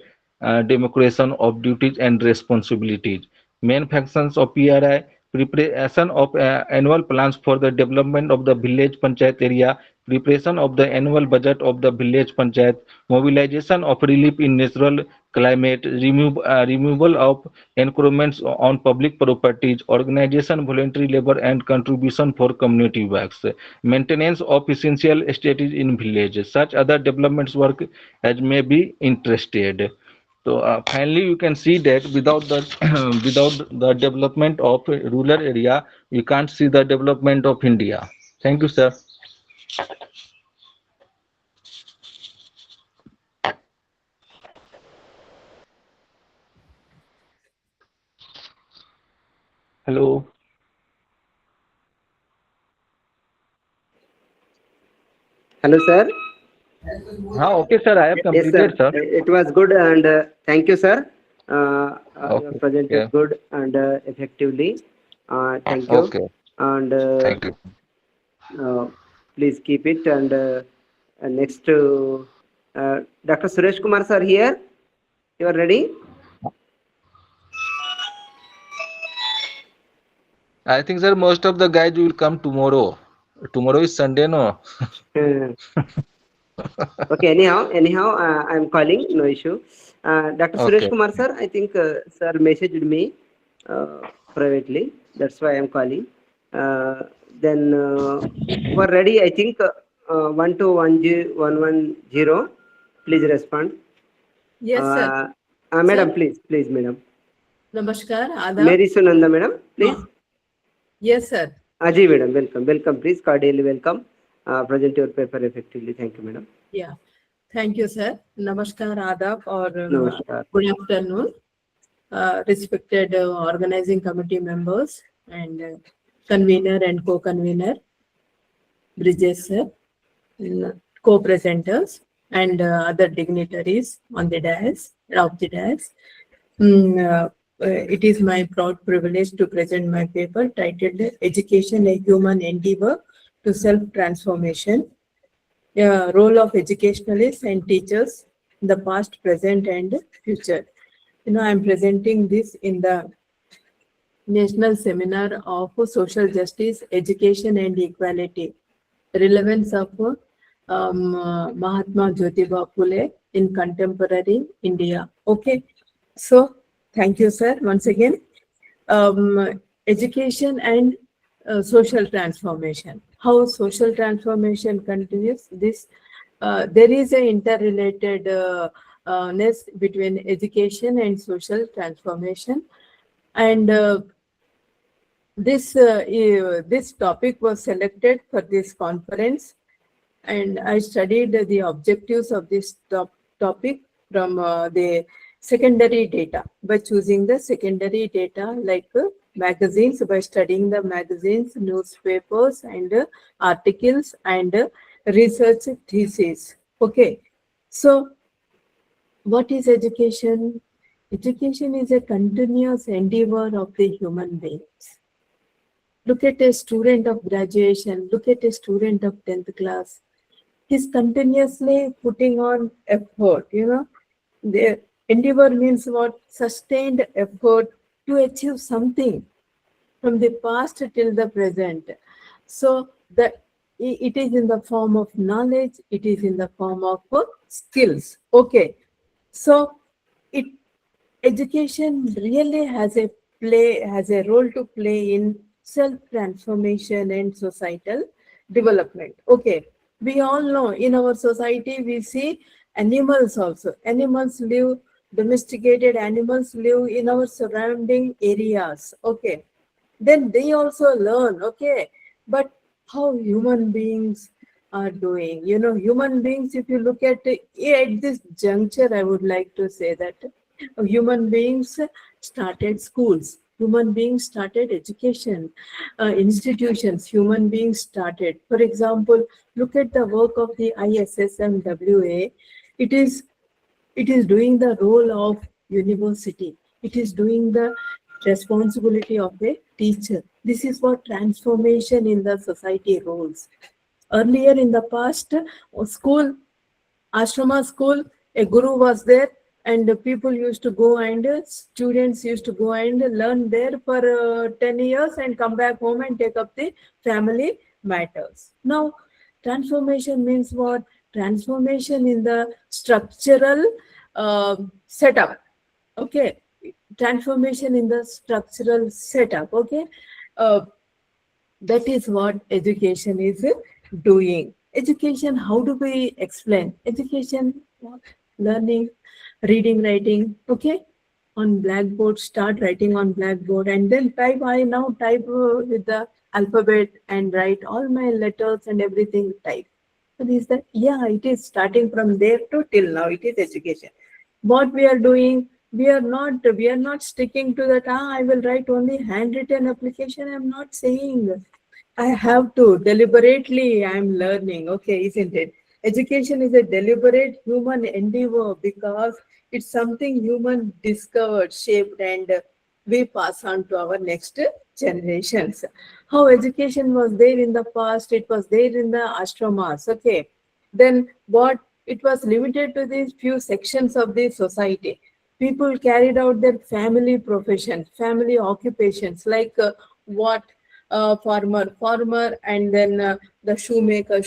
demarcation of duties and responsibilities. Main functions of PRI: preparation of annual plans for the development of the village panchayat area, preparation of the annual budget of the village panchayat, mobilization of relief in natural climate, removal of encroachments on public properties, organization voluntary labor and contribution for community works, maintenance of essential strategies in villages, such other developments work as may be interested. So finally, you can see that without the without the development of rural area, we can't see the development of India. Thank you, sir. Hello. Hello, sir. Okay, sir. I have completed, yes, sir. sir. It was good, and thank you, sir. Okay. You presented Yeah. good and effectively. Thank you. Okay. And Thank you. please keep it. And next, Dr. Suresh Kumar, sir, here. You are ready? I think, sir, most of the guys will come tomorrow. Tomorrow is Sunday, no? Okay, anyhow, I'm calling, no issue. Dr. Suresh Okay. Kumar, sir, I think sir messaged me privately. That's why I'm calling. Then for ready, I think 12110. Please respond. Yes, sir. Madam, Sir. please, madam. Namaskar, Adab. Mary Sunanda, madam, please. Yes, sir. Aji, madam, welcome, please, cordially welcome. Present your paper effectively. Thank you, madam. Yeah. Thank you, sir. Namaskar, Adab, or Namaskar. good afternoon, respected organizing committee members and convener and co-convener, Bridges, sir, co-presenters, and other dignitaries on the dais, of the dais. It is my proud privilege to present my paper titled Education, a Human Endeavor to Self-Transformation, role of educationalists and teachers in the past, present, and future. I'm presenting this in the National Seminar of Social Justice, Education and Equality, relevance of Mahatma Jyotiba Phule in contemporary India. Okay, so thank you, sir, once again. Education and social transformation. How social transformation continues? There is an interrelatedness between education and social transformation, and this topic was selected for this conference, and I studied the objectives of this topic from the secondary data, by choosing the secondary data like magazines, by studying the magazines, newspapers, and articles, and research theses. Okay, so what is education? Education is a continuous endeavor of the human beings. Look at a student of graduation, look at a student of 10th class. He's continuously putting on effort, The endeavor means what? Sustained effort to achieve something from the past till the present. So it is in the form of knowledge, it is in the form of skills. Okay, so education really has a role to play in self-transformation and societal development. Okay, we all know in our society we see animals also. Animals live, domesticated animals live in our surrounding areas. Okay, then they also learn. Okay, but how human beings are doing? Human beings, if you look at this juncture, I would like to say that human beings started schools, human beings started education institutions, human beings started. For example, look at the work of the ISSMWA. It is doing the role of university. It is doing the responsibility of a teacher. This is what transformation in the society roles. Earlier in the past, school, ashrama school, a guru was there, and people used to go, and students used to go and learn there for 10 years and come back home and take up the family matters. Now, transformation means what? Transformation in the structural setup. Okay, transformation in the structural setup. Okay, that is what education is doing. Education, how do we explain? Education, learning, reading, writing. Okay, on blackboard, start writing on blackboard, and then type. I now type with the alphabet and write all my letters and everything type. So is that, yeah, it is starting from there to till now. It is education. What we are doing, we are not sticking to that. I will write only handwritten application. I'm not saying I have to deliberately. I'm learning. Okay, isn't it? Education is a deliberate human endeavor because it's something human discovered, shaped, and we pass on to our next generations. How education was there in the past, it was there in the ashramas. Okay, then what? It was limited to these few sections of the society. People carried out their family professions, family occupations, like what? Farmer, and then the shoemaker,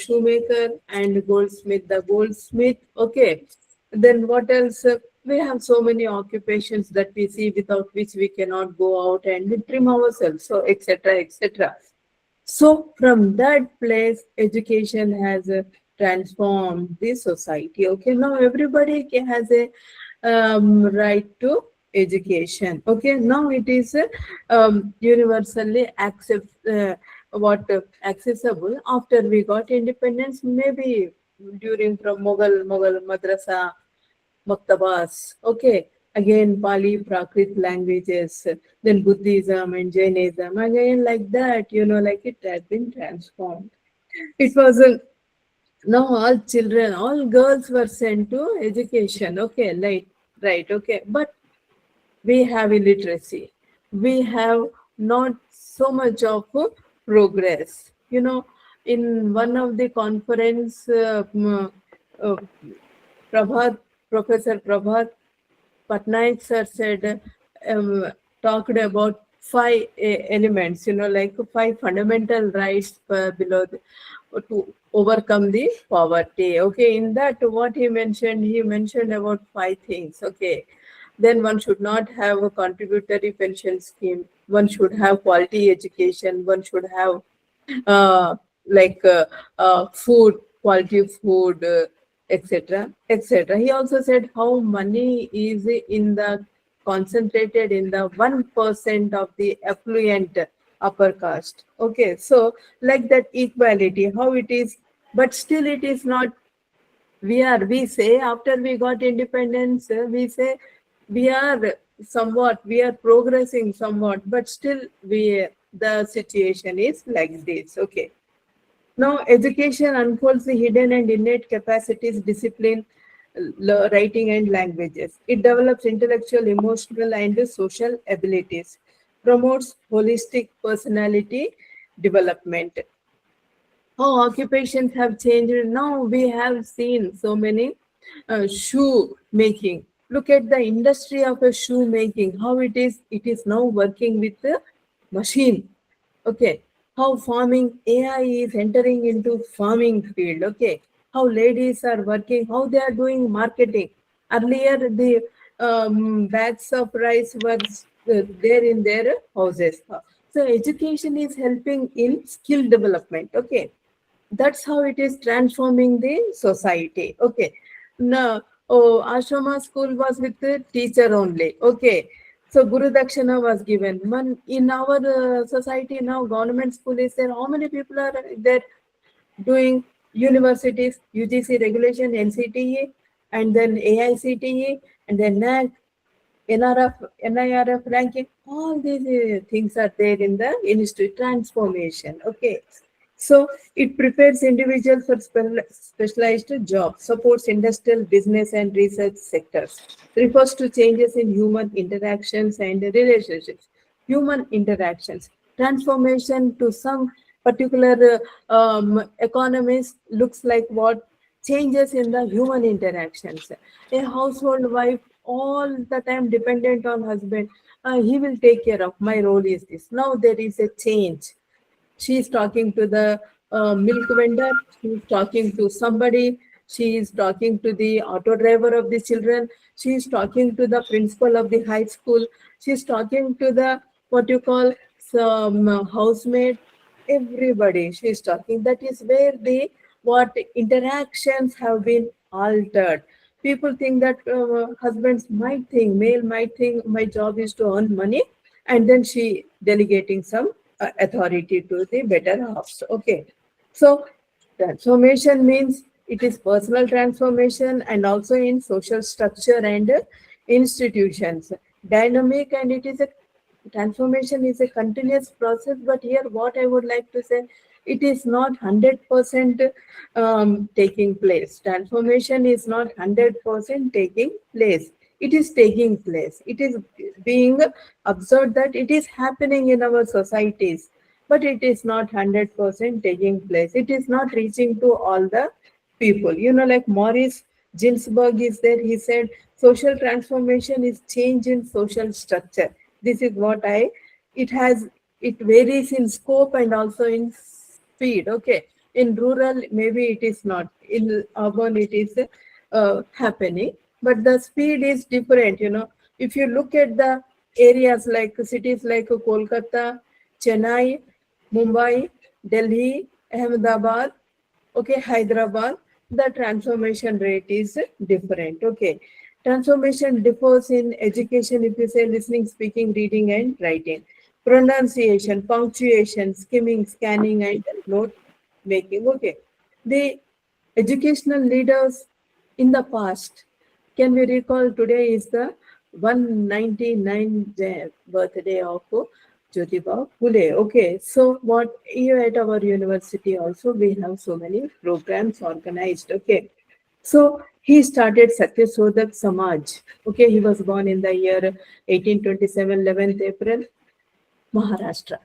and the goldsmith. Okay, then what else? We have so many occupations that we see without which we cannot go out and trim ourselves, so etc., etc. So from that place, education has transformed the society. Okay, now everybody has a right to education. Okay, now it is universally accessible after we got independence. Maybe during from Mughal madrasa, maktabas. Okay, again Pali Prakrit languages, then Buddhism and Jainism, again like that. Like it has been transformed. It wasn't. Now all girls were sent to education. Okay, right. Okay, but we have illiteracy. We have not so much of progress. in one of the conference, Professor Prabhat Patnaik sir said, talked about 5 elements, like 5 fundamental rights below to overcome the poverty. Okay, in that what he mentioned about 5 things. Okay, then one should not have a contributory pension scheme. One should have quality education. One should have food, quality food, etc., etc. He also said how money is concentrated in the 1% of the affluent upper caste. Okay, so like that equality, how it is, but still it is not. We say after we got independence, we say we are progressing somewhat, but still the situation is like this. Okay. Now, education unfolds the hidden and innate capacities, discipline, writing and languages. It develops intellectual, emotional, and social abilities, promotes holistic personality development. How occupations have changed. Now we have seen so many shoe making. Look at the industry of a shoe making, how it is now working with the machine. Okay, how farming, AI is entering into farming field. Okay, how ladies are working, how they are doing marketing. Earlier, the bags of rice were there in their houses. So education is helping in skill development. Okay, that's how it is transforming the society. Okay, now ashrama school was with the teacher only. Okay, so Guru Dakshina was given. In our society now, government school is there. How many people are there doing universities, UGC regulation, NCTE, and then AICTE, and then NAC, NIRF ranking? All these things are there in the industry transformation. Okay, so it prepares individuals for specialized jobs, supports industrial, business, and research sectors, refers to changes in human interactions and relationships. Human interactions, transformation to some particular economist looks like what? Changes in the human interactions. A household wife all the time dependent on husband. He will take care of, my role is this. Now there is a change. She is talking to the milk vendor, she is talking to somebody, she is talking to the auto driver of the children, she is talking to the principal of the high school, she is talking to the some housemaid, everybody she is talking. That is where the interactions have been altered. People think that husbands might think, male might think, my job is to earn money, and then she delegating some authority to the better halves. Okay, so transformation means it is personal transformation and also in social structure and institutions. Dynamic, and it is a transformation is a continuous process. But here, what I would like to say, it is not 100% taking place. Transformation is not 100% taking place. It is taking place. It is being observed that it is happening in our societies, but it is not 100% taking place. It is not reaching to all the people. Like Maurice Ginsburg is there. He said, social transformation is change in social structure. This is what it varies in scope and also in speed. Okay, in rural, maybe it is not. In urban, it is happening. But the speed is different, If you look at the areas like cities like Kolkata, Chennai, Mumbai, Delhi, Ahmedabad, okay, Hyderabad, the transformation rate is different. Okay, transformation differs in education, if you say listening, speaking, reading, and writing, pronunciation, punctuation, skimming, scanning, and note making. Okay, the educational leaders in the past, can we recall today is the 199th birthday of Jyotiba Phule. Okay, so what here at our university also we have so many programs organized. Okay, so he started Satyasodhak Samaj. Okay, he was born in the year 1827, 11th April, Maharashtra.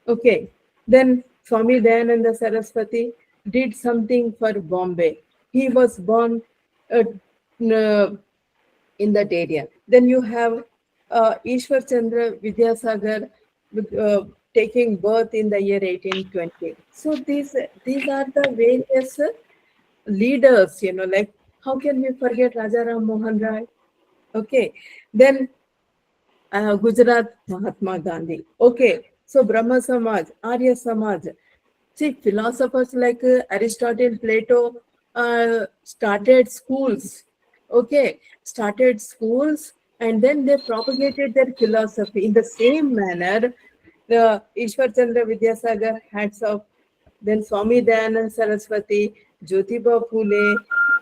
Okay, then Swami Dayananda Saraswati did something for Bombay. He was born in that area. Then you have Ishwar Chandra Vidyasagar taking birth in the year 1820. So these are the various leaders, like how can we forget Raja Ram Mohan Rai? Okay, then Gujarat Mahatma Gandhi. Okay, so Brahma Samaj, Arya Samaj. See, philosophers like Aristotle, Plato started schools. Okay, started schools, and then they propagated their philosophy in the same manner. The Ishwar Chandra Vidyasagar, hats off. Then Swami Dayananda Saraswati, Jyotiba Phule,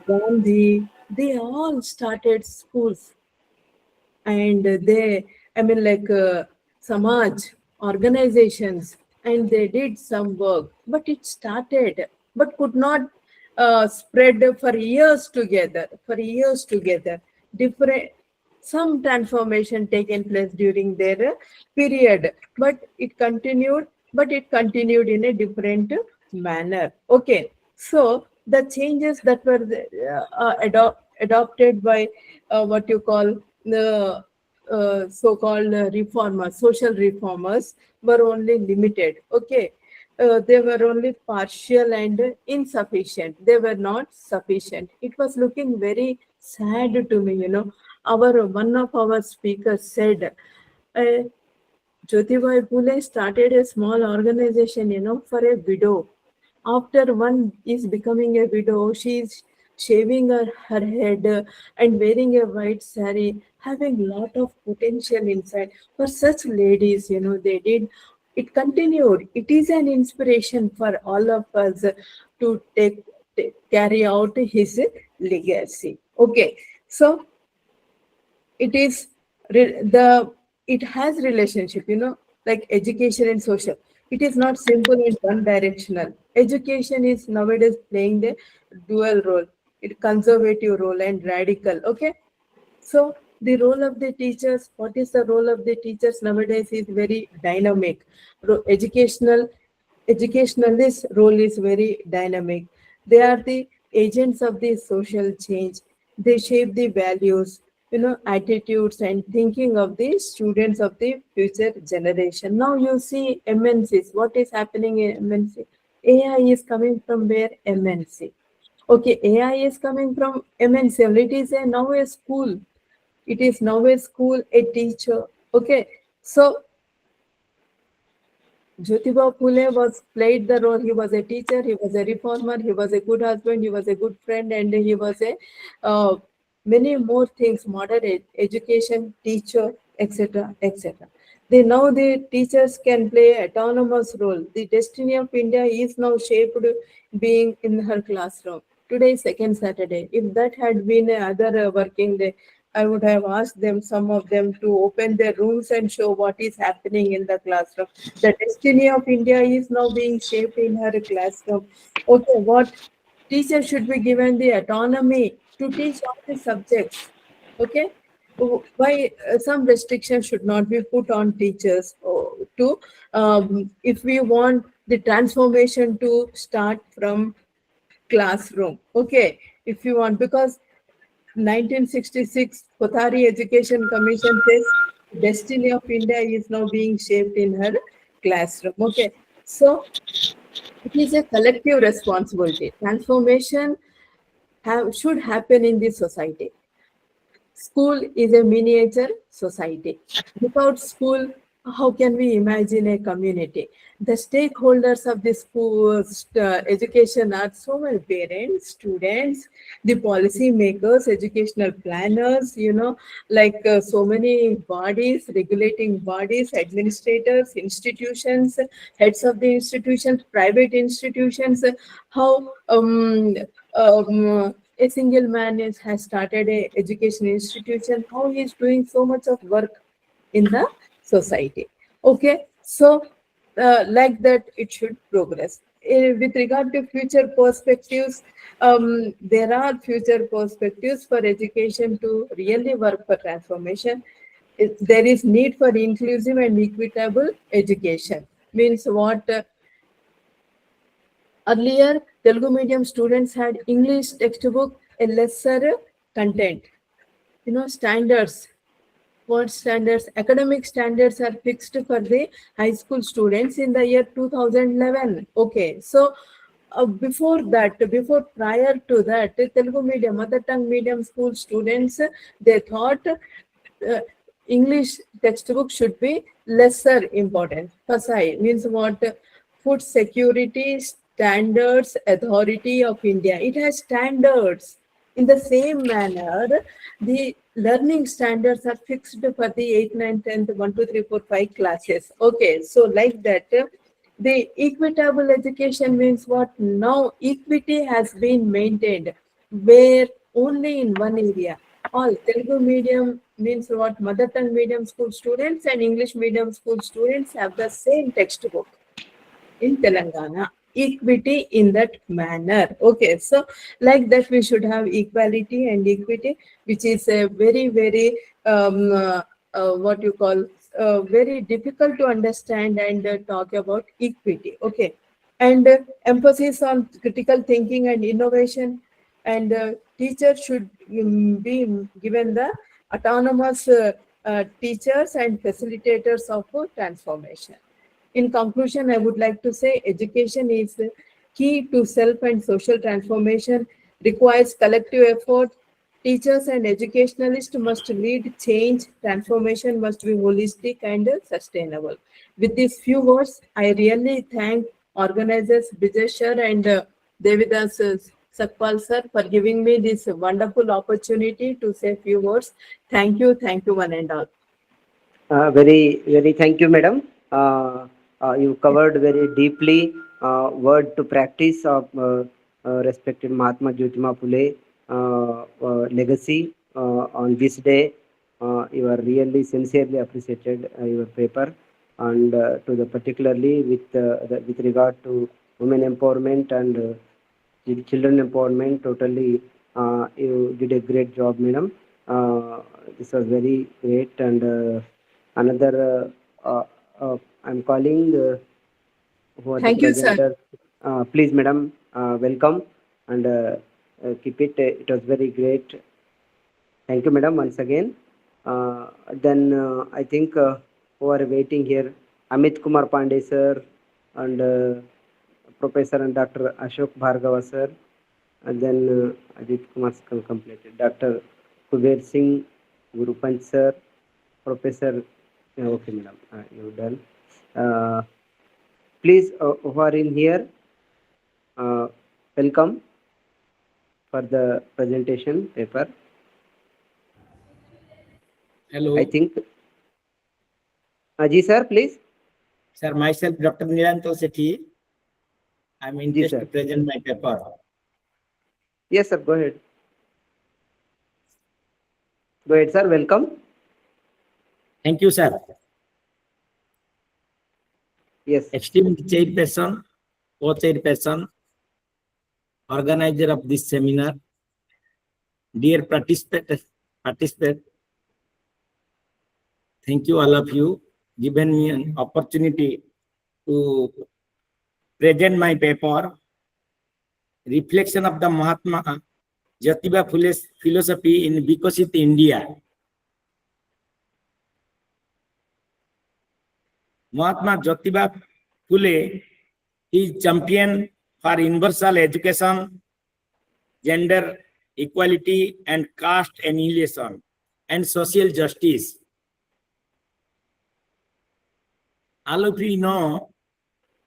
Gandhi, they all started schools. And Samaj organizations, and they did some work, but it started, but could not spread for years together. Different, some transformation taken place during their period, but it continued in a different manner. Okay, so the changes that were adopted by what you call the so-called reformers, social reformers, were only limited. Okay, they were only partial and insufficient. They were not sufficient. It was looking very sad to me. One of our speakers said, Jyotibai Phule started a small organization, for a widow. After one is becoming a widow, she is shaving her head and wearing a white sari, having a lot of potential inside. For such ladies, they did. It continued. It is an inspiration for all of us to carry out his legacy. Okay, so it is it has relationship, like education and social. It is not simple and one directional. Education is nowadays playing the dual role, conservative role and radical. Okay, so the role of the teachers, what is the role of the teachers nowadays is very dynamic. Educationalist role is very dynamic. They are the agents of the social change. They shape the values, attitudes and thinking of the students of the future generation. Now you see MNCs. What is happening in MNC? AI is coming from where? MNC. Okay, AI is coming from MNC. It is now a school. It is now a school, a teacher. Okay, so Jyotiba Phule played the role. He was a teacher, he was a reformer, he was a good husband, he was a good friend, and he was a many more things, modern education, teacher, etc., etc. Now the teachers can play autonomous role. The destiny of India is now shaped being in her classroom. Today is second Saturday. If that had been another working day, I would have asked them, some of them, to open their rooms and show what is happening in the classroom. The destiny of India is now being shaped in her classroom. Okay, what teacher should be given the autonomy to teach all the subjects. Okay, why some restrictions should not be put on teachers to if we want the transformation to start from classroom. Okay, if you want, because 1966 Kothari Education Commission says destiny of India is now being shaped in her classroom. Okay, so it is a collective responsibility. Transformation should happen in this society. School is a miniature society. Without school, how can we imagine a community? The stakeholders of the school education are so many parents, students, the policy makers, educational planners, so many bodies, regulating bodies, administrators, institutions, heads of the institutions, private institutions. How a single man has started a education institution, how he is doing so much of work in the society. Okay, so like that it should progress. With regard to future perspectives, there are future perspectives for education to really work for transformation. There is need for inclusive and equitable education. Means what? Earlier, Telugu medium students had English textbook, a lesser content. Standards. What standards? Academic standards are fixed for the high school students in the year 2011. Okay, so before prior to that, Telugu medium, mother tongue medium school students, they thought English textbook should be lesser important. FSSAI means what? Food Security Standards Authority of India. It has standards. In the same manner, the learning standards are fixed for the 8th, 9th, 10th, 1, 2, 3, 4, 5 classes. Okay, so like that, the equitable education means what? Now equity has been maintained, where only in one area. All Telugu medium means what? Mother tongue medium school students and English medium school students have the same textbook in Telangana. Equity in that manner. Okay, so like that we should have equality and equity, which is a very, very what you call very difficult to understand and talk about equity. Okay, and emphasis on critical thinking and innovation, and teachers should be given the autonomous teachers and facilitators of transformation. In conclusion, I would like to say education is key to self and social transformation, requires collective effort. Teachers and educationalists must lead change. Transformation must be holistic and sustainable. With these few words, I really thank organizers Brijesh sir and Devidas Sakpal sir for giving me this wonderful opportunity to say few words. Thank you one and all. Very, very thank you, madam. You covered very deeply word to practice of respected Mahatma Jyotirao Phule legacy on this day. You are really sincerely appreciated your paper, and to the particularly with regard to women empowerment and children empowerment. Totally, you did a great job, madam. This was very great, and another. I'm calling who are Thank the you, sir. presenters. Please, madam, welcome and keep it. It was very great. Thank you, madam, once again. Then I think who are waiting here, Amit Kumar Pandey sir and Professor and Dr. Ashok Bhargava sir, and then Ajit Kumar completed. Dr. Kuber Singh, Guru Panch sir, Professor. Okay, madam, you're done. Please, who are in here, welcome for the presentation paper. Hello. I think. Ji sir, please. Sir, myself, Dr. Niranto Sethi. I'm interested sir. to present my paper. Yes, sir. Go ahead. Go ahead, sir. Welcome. Thank you, sir. Yes. Esteemed chairperson, co-chairperson, organizer of this seminar, dear participant, thank you all of you, given me an opportunity to present my paper, Reflection of the Mahatma Jyotiba Phule's Philosophy in Bikasit India. Mahatma Jyotiba Phule is champion for universal education, gender equality and caste annihilation and social justice. All of you know,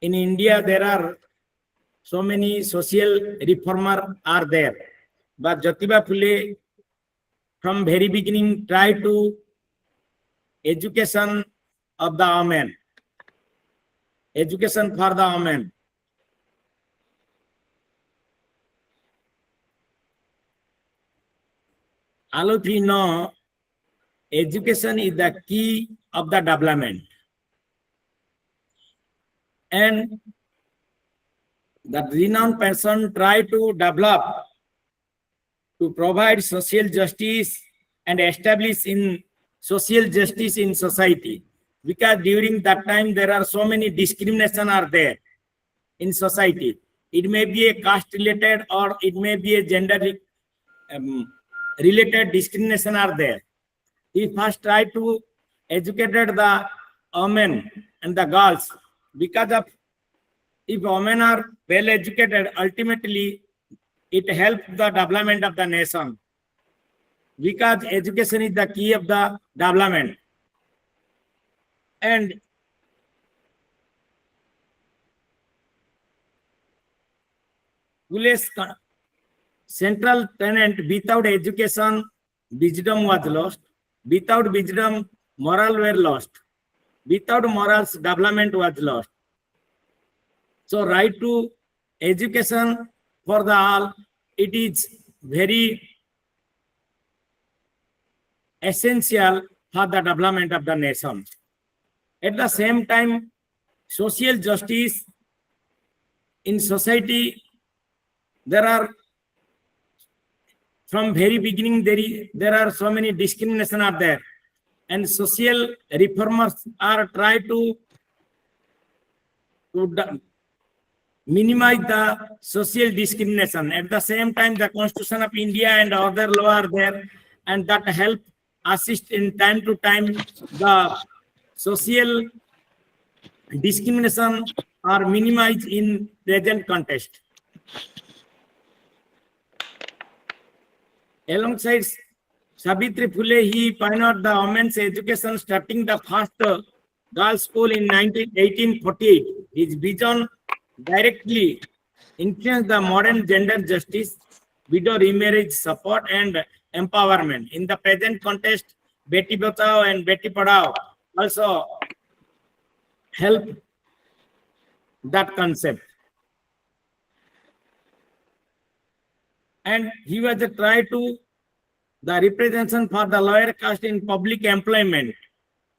in India there are so many social reformers are there, but Jyotiba Phule from very beginning tried to education of the women. Education for the women. All of you know, education is the key of the development. And the renowned person tried to develop, to provide social justice and establish in social justice in society. Because during that time there are so many discrimination are there in society. It may be a caste related or it may be a gender related discrimination are there. He first tried to educate the women and the girls, because of if women are well educated, ultimately it helps the development of the nation, because education is the key of the development. And Pule's central tenet: without education, wisdom was lost. Without wisdom, moral were lost. Without morals, development was lost. So right to education for the all, it is very essential for the development of the nation. At the same time, social justice in society, there are, from very beginning, there are so many discrimination are there, and social reformers are try to minimize the social discrimination. At the same time, the Constitution of India and other law are there, and that help assist in time to time the social discrimination are minimized in present context. Alongside Savitri Phule, he pioneered the women's education, starting the first girls' school in 1848. His vision directly influenced the modern gender justice, widow remarriage support, and empowerment. In the present context, Beti Bachao and Beti Padhao also help that concept. And he was a try to the representation for the lower caste in public employment.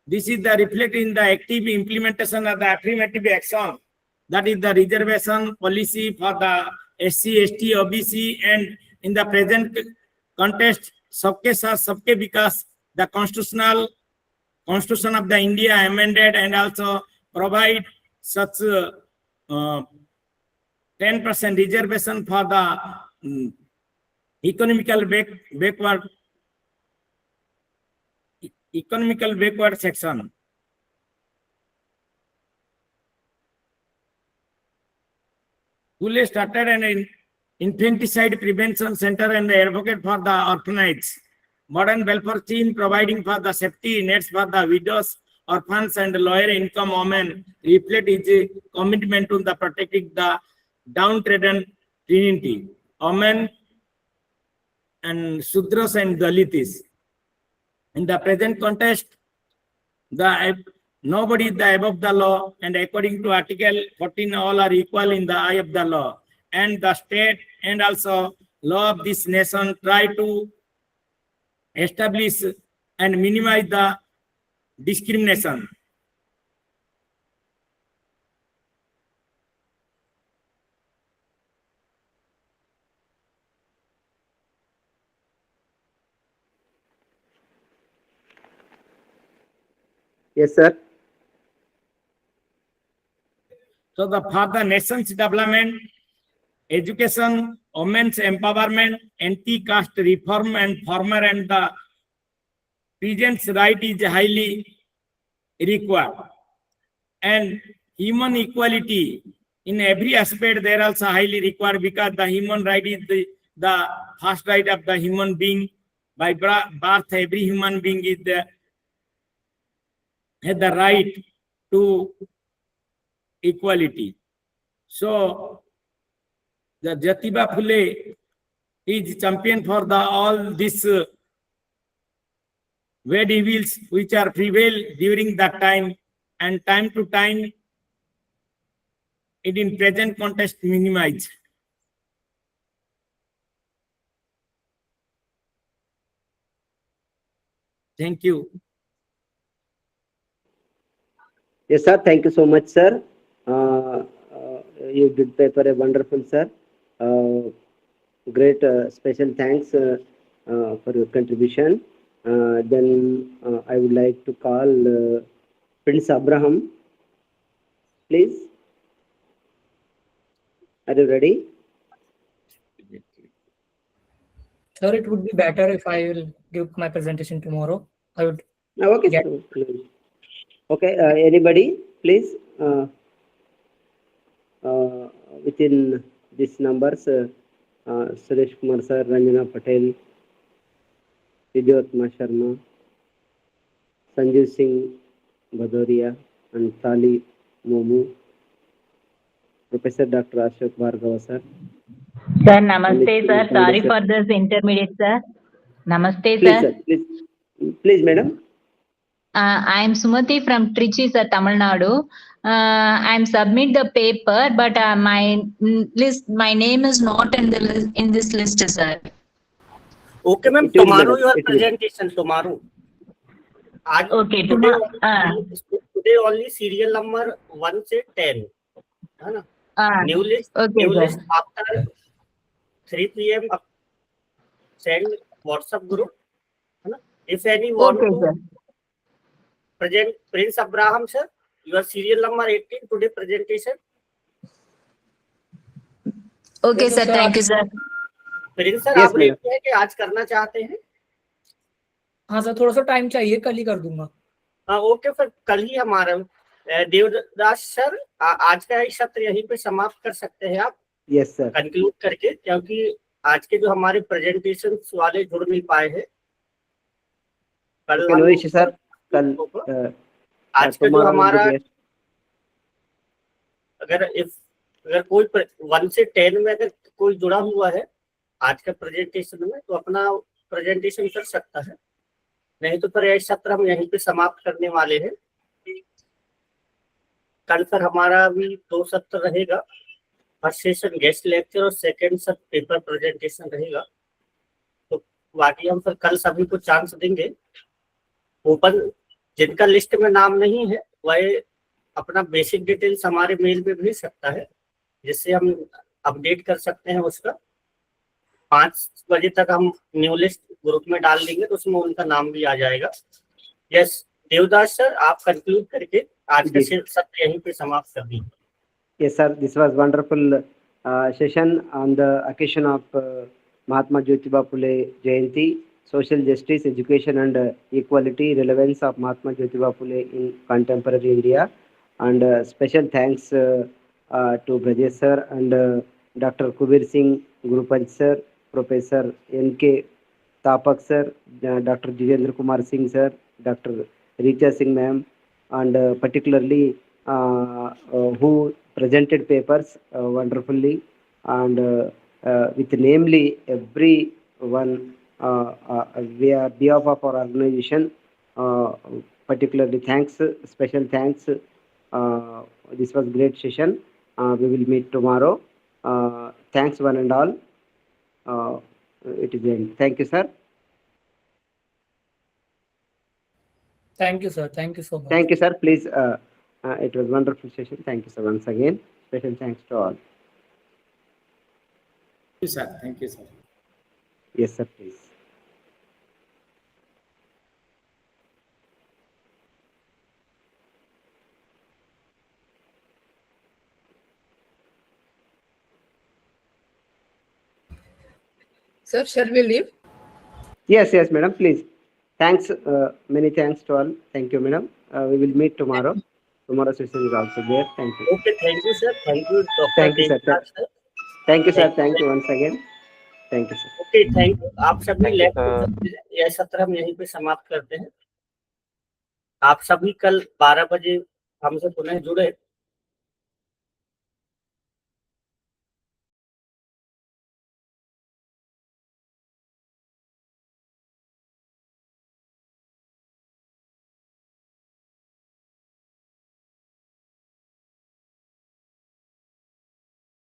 This is the reflect in the active implementation of the affirmative action, that is the reservation policy for the SC, ST, OBC, and in the present context, Sabke Saath Sabke Vikas, the Constitution of the India amended and also provide such 10% reservation for the economical backward section. Phule started an infanticide prevention center and advocate for the orphanage. Modern welfare scheme providing for the safety nets for the widows, orphans, and lower income women reflect his commitment to the protecting the downtrodden trinity, women and Sudras and Dalitis. In the present context, nobody is the above the law, and according to Article 14, all are equal in the eye of the law. And the state and also law of this nation try to establish and minimize the discrimination. Yes, sir. So for the nation's development, education, women's empowerment, anti-caste reform, and farmer and the peasants' right is highly required. And human equality in every aspect there also highly required, because the human right is the first right of the human being. By birth, every human being is has the right to equality. So the Jyotiba Phule is champion for the all these bad evils which are prevail during that time, and time to time it in present context minimized. Thank you. Yes, sir. Thank you so much, sir. You did paper a wonderful, sir. Great. Special thanks for your contribution. Then I would like to call Prince Abraham, please. Are you ready? Sir, it would be better if I will give my presentation tomorrow. I would. Okay, Yeah. sir. Okay, anybody, please, within these numbers, Suresh Kumar sir, Ranjana Patel, Vidyotma Sharma, Sanjeev Singh Bhadoria, and Tali Momu, Professor Dr. Ashok Bhargava sir. Sir, namaste, Amit sir. Pandey, Sorry sir. for this intermediate, sir. Namaste, Please, sir. sir. Please, madam. I am Sumati from Trichy, sir, Tamil Nadu. I am submit the paper, but my name is not in this list, sir. Okay, ma'am. It will, Tomorrow madam. your It will. presentation. Tomorrow. Okay, today only serial number 1 से 10. है ना? New list. Okay, New sir. list after 3 p.m. Send WhatsApp group. है ना? If any want Okay, to sir. present Prince Abraham sir, your serial number 18 today presentation. Okay, sir. Thank you, sir. Prince sir, Yes, आप ready है कि आज करना चाहते हैं? हाँ सर, थोड़ा सा टाइम चाहिए, कल ही कर दूंगा। हाँ, ओके, फिर कल ही हमारा देवदास सर आज का सत्र यहीं पे समाप्त कर सकते हैं आप। Yes, sir. कंक्लूड करके, क्योंकि आज के जो हमारे प्रेजेंटेशन वाले जुड़ नहीं पाए हैं कल। Okay, no issue, sir. कल आज का जो हमारा अगर कोई 1 से 10 में अगर कोई जुड़ा हुआ है आज का प्रेजेंटेशन में, तो अपना प्रेजेंटेशन कर सकता है, नहीं तो फिर यह सत्र हम यहीं पे समाप्त करने वाले हैं। कल फिर हमारा भी 2 सत्र रहेगा, फर्स्ट सेशन गेस्ट लेक्चर और सेकंड सत्र पेपर प्रेजेंटेशन रहेगा। तो बाकी हम फिर कल सभी को चांस देंगे। ओपन जिनका लिस्ट में नाम नहीं है वह अपना बेसिक डिटेल्स हमारे मेल में भेज सकता है, जिससे हम अपडेट कर सकते हैं उसका। 5 बजे तक हम न्यू लिस्ट ग्रुप में डाल देंगे, तो उसमें उनका नाम भी आ जाएगा। यस देवदास सर, आप कंक्लूड करके आज का सत्र यहीं पे समाप्त कर दीजिए। Yes, sir. This was wonderful session on the occasion of Mahatma Jyotiba Phule Jayanti, social justice, education and equality, relevance of Mahatma Jyotiba Phule in contemporary India. And special thanks to Brajesh sir and Dr. Kubir Singh Gurupanch sir, Professor N.K. Tapak sir, Dr. Jitendra Kumar Singh sir, Dr. Richa Singh ma'am, and particularly who presented papers wonderfully, and with namely everyone we are behalf of our organization, particularly thanks, special thanks. This was great session. We will meet tomorrow. Thanks one and all. It is the end. Thank you, sir. Thank you, sir. Thank you so much. Thank you, sir. Please, it was wonderful session. Thank you, sir. Once again, special thanks to all. Thank you, sir. Thank you, sir. Yes, sir. Please. Sir, shall we leave? Yes, yes, madam. Please. Thanks. Many thanks to all. Thank you, madam. We will meet tomorrow. Tomorrow session is also there. Thank you. Okay, thank you, sir. Thank you, Dr. Thank you, sir. Thank you, sir. Thank you once again. Thank you, sir. Okay, thank you. आप सभी यह सत्र हम यहीं पे समाप्त करते हैं। आप सभी कल 12 बजे हमसे पुनः जुड़े।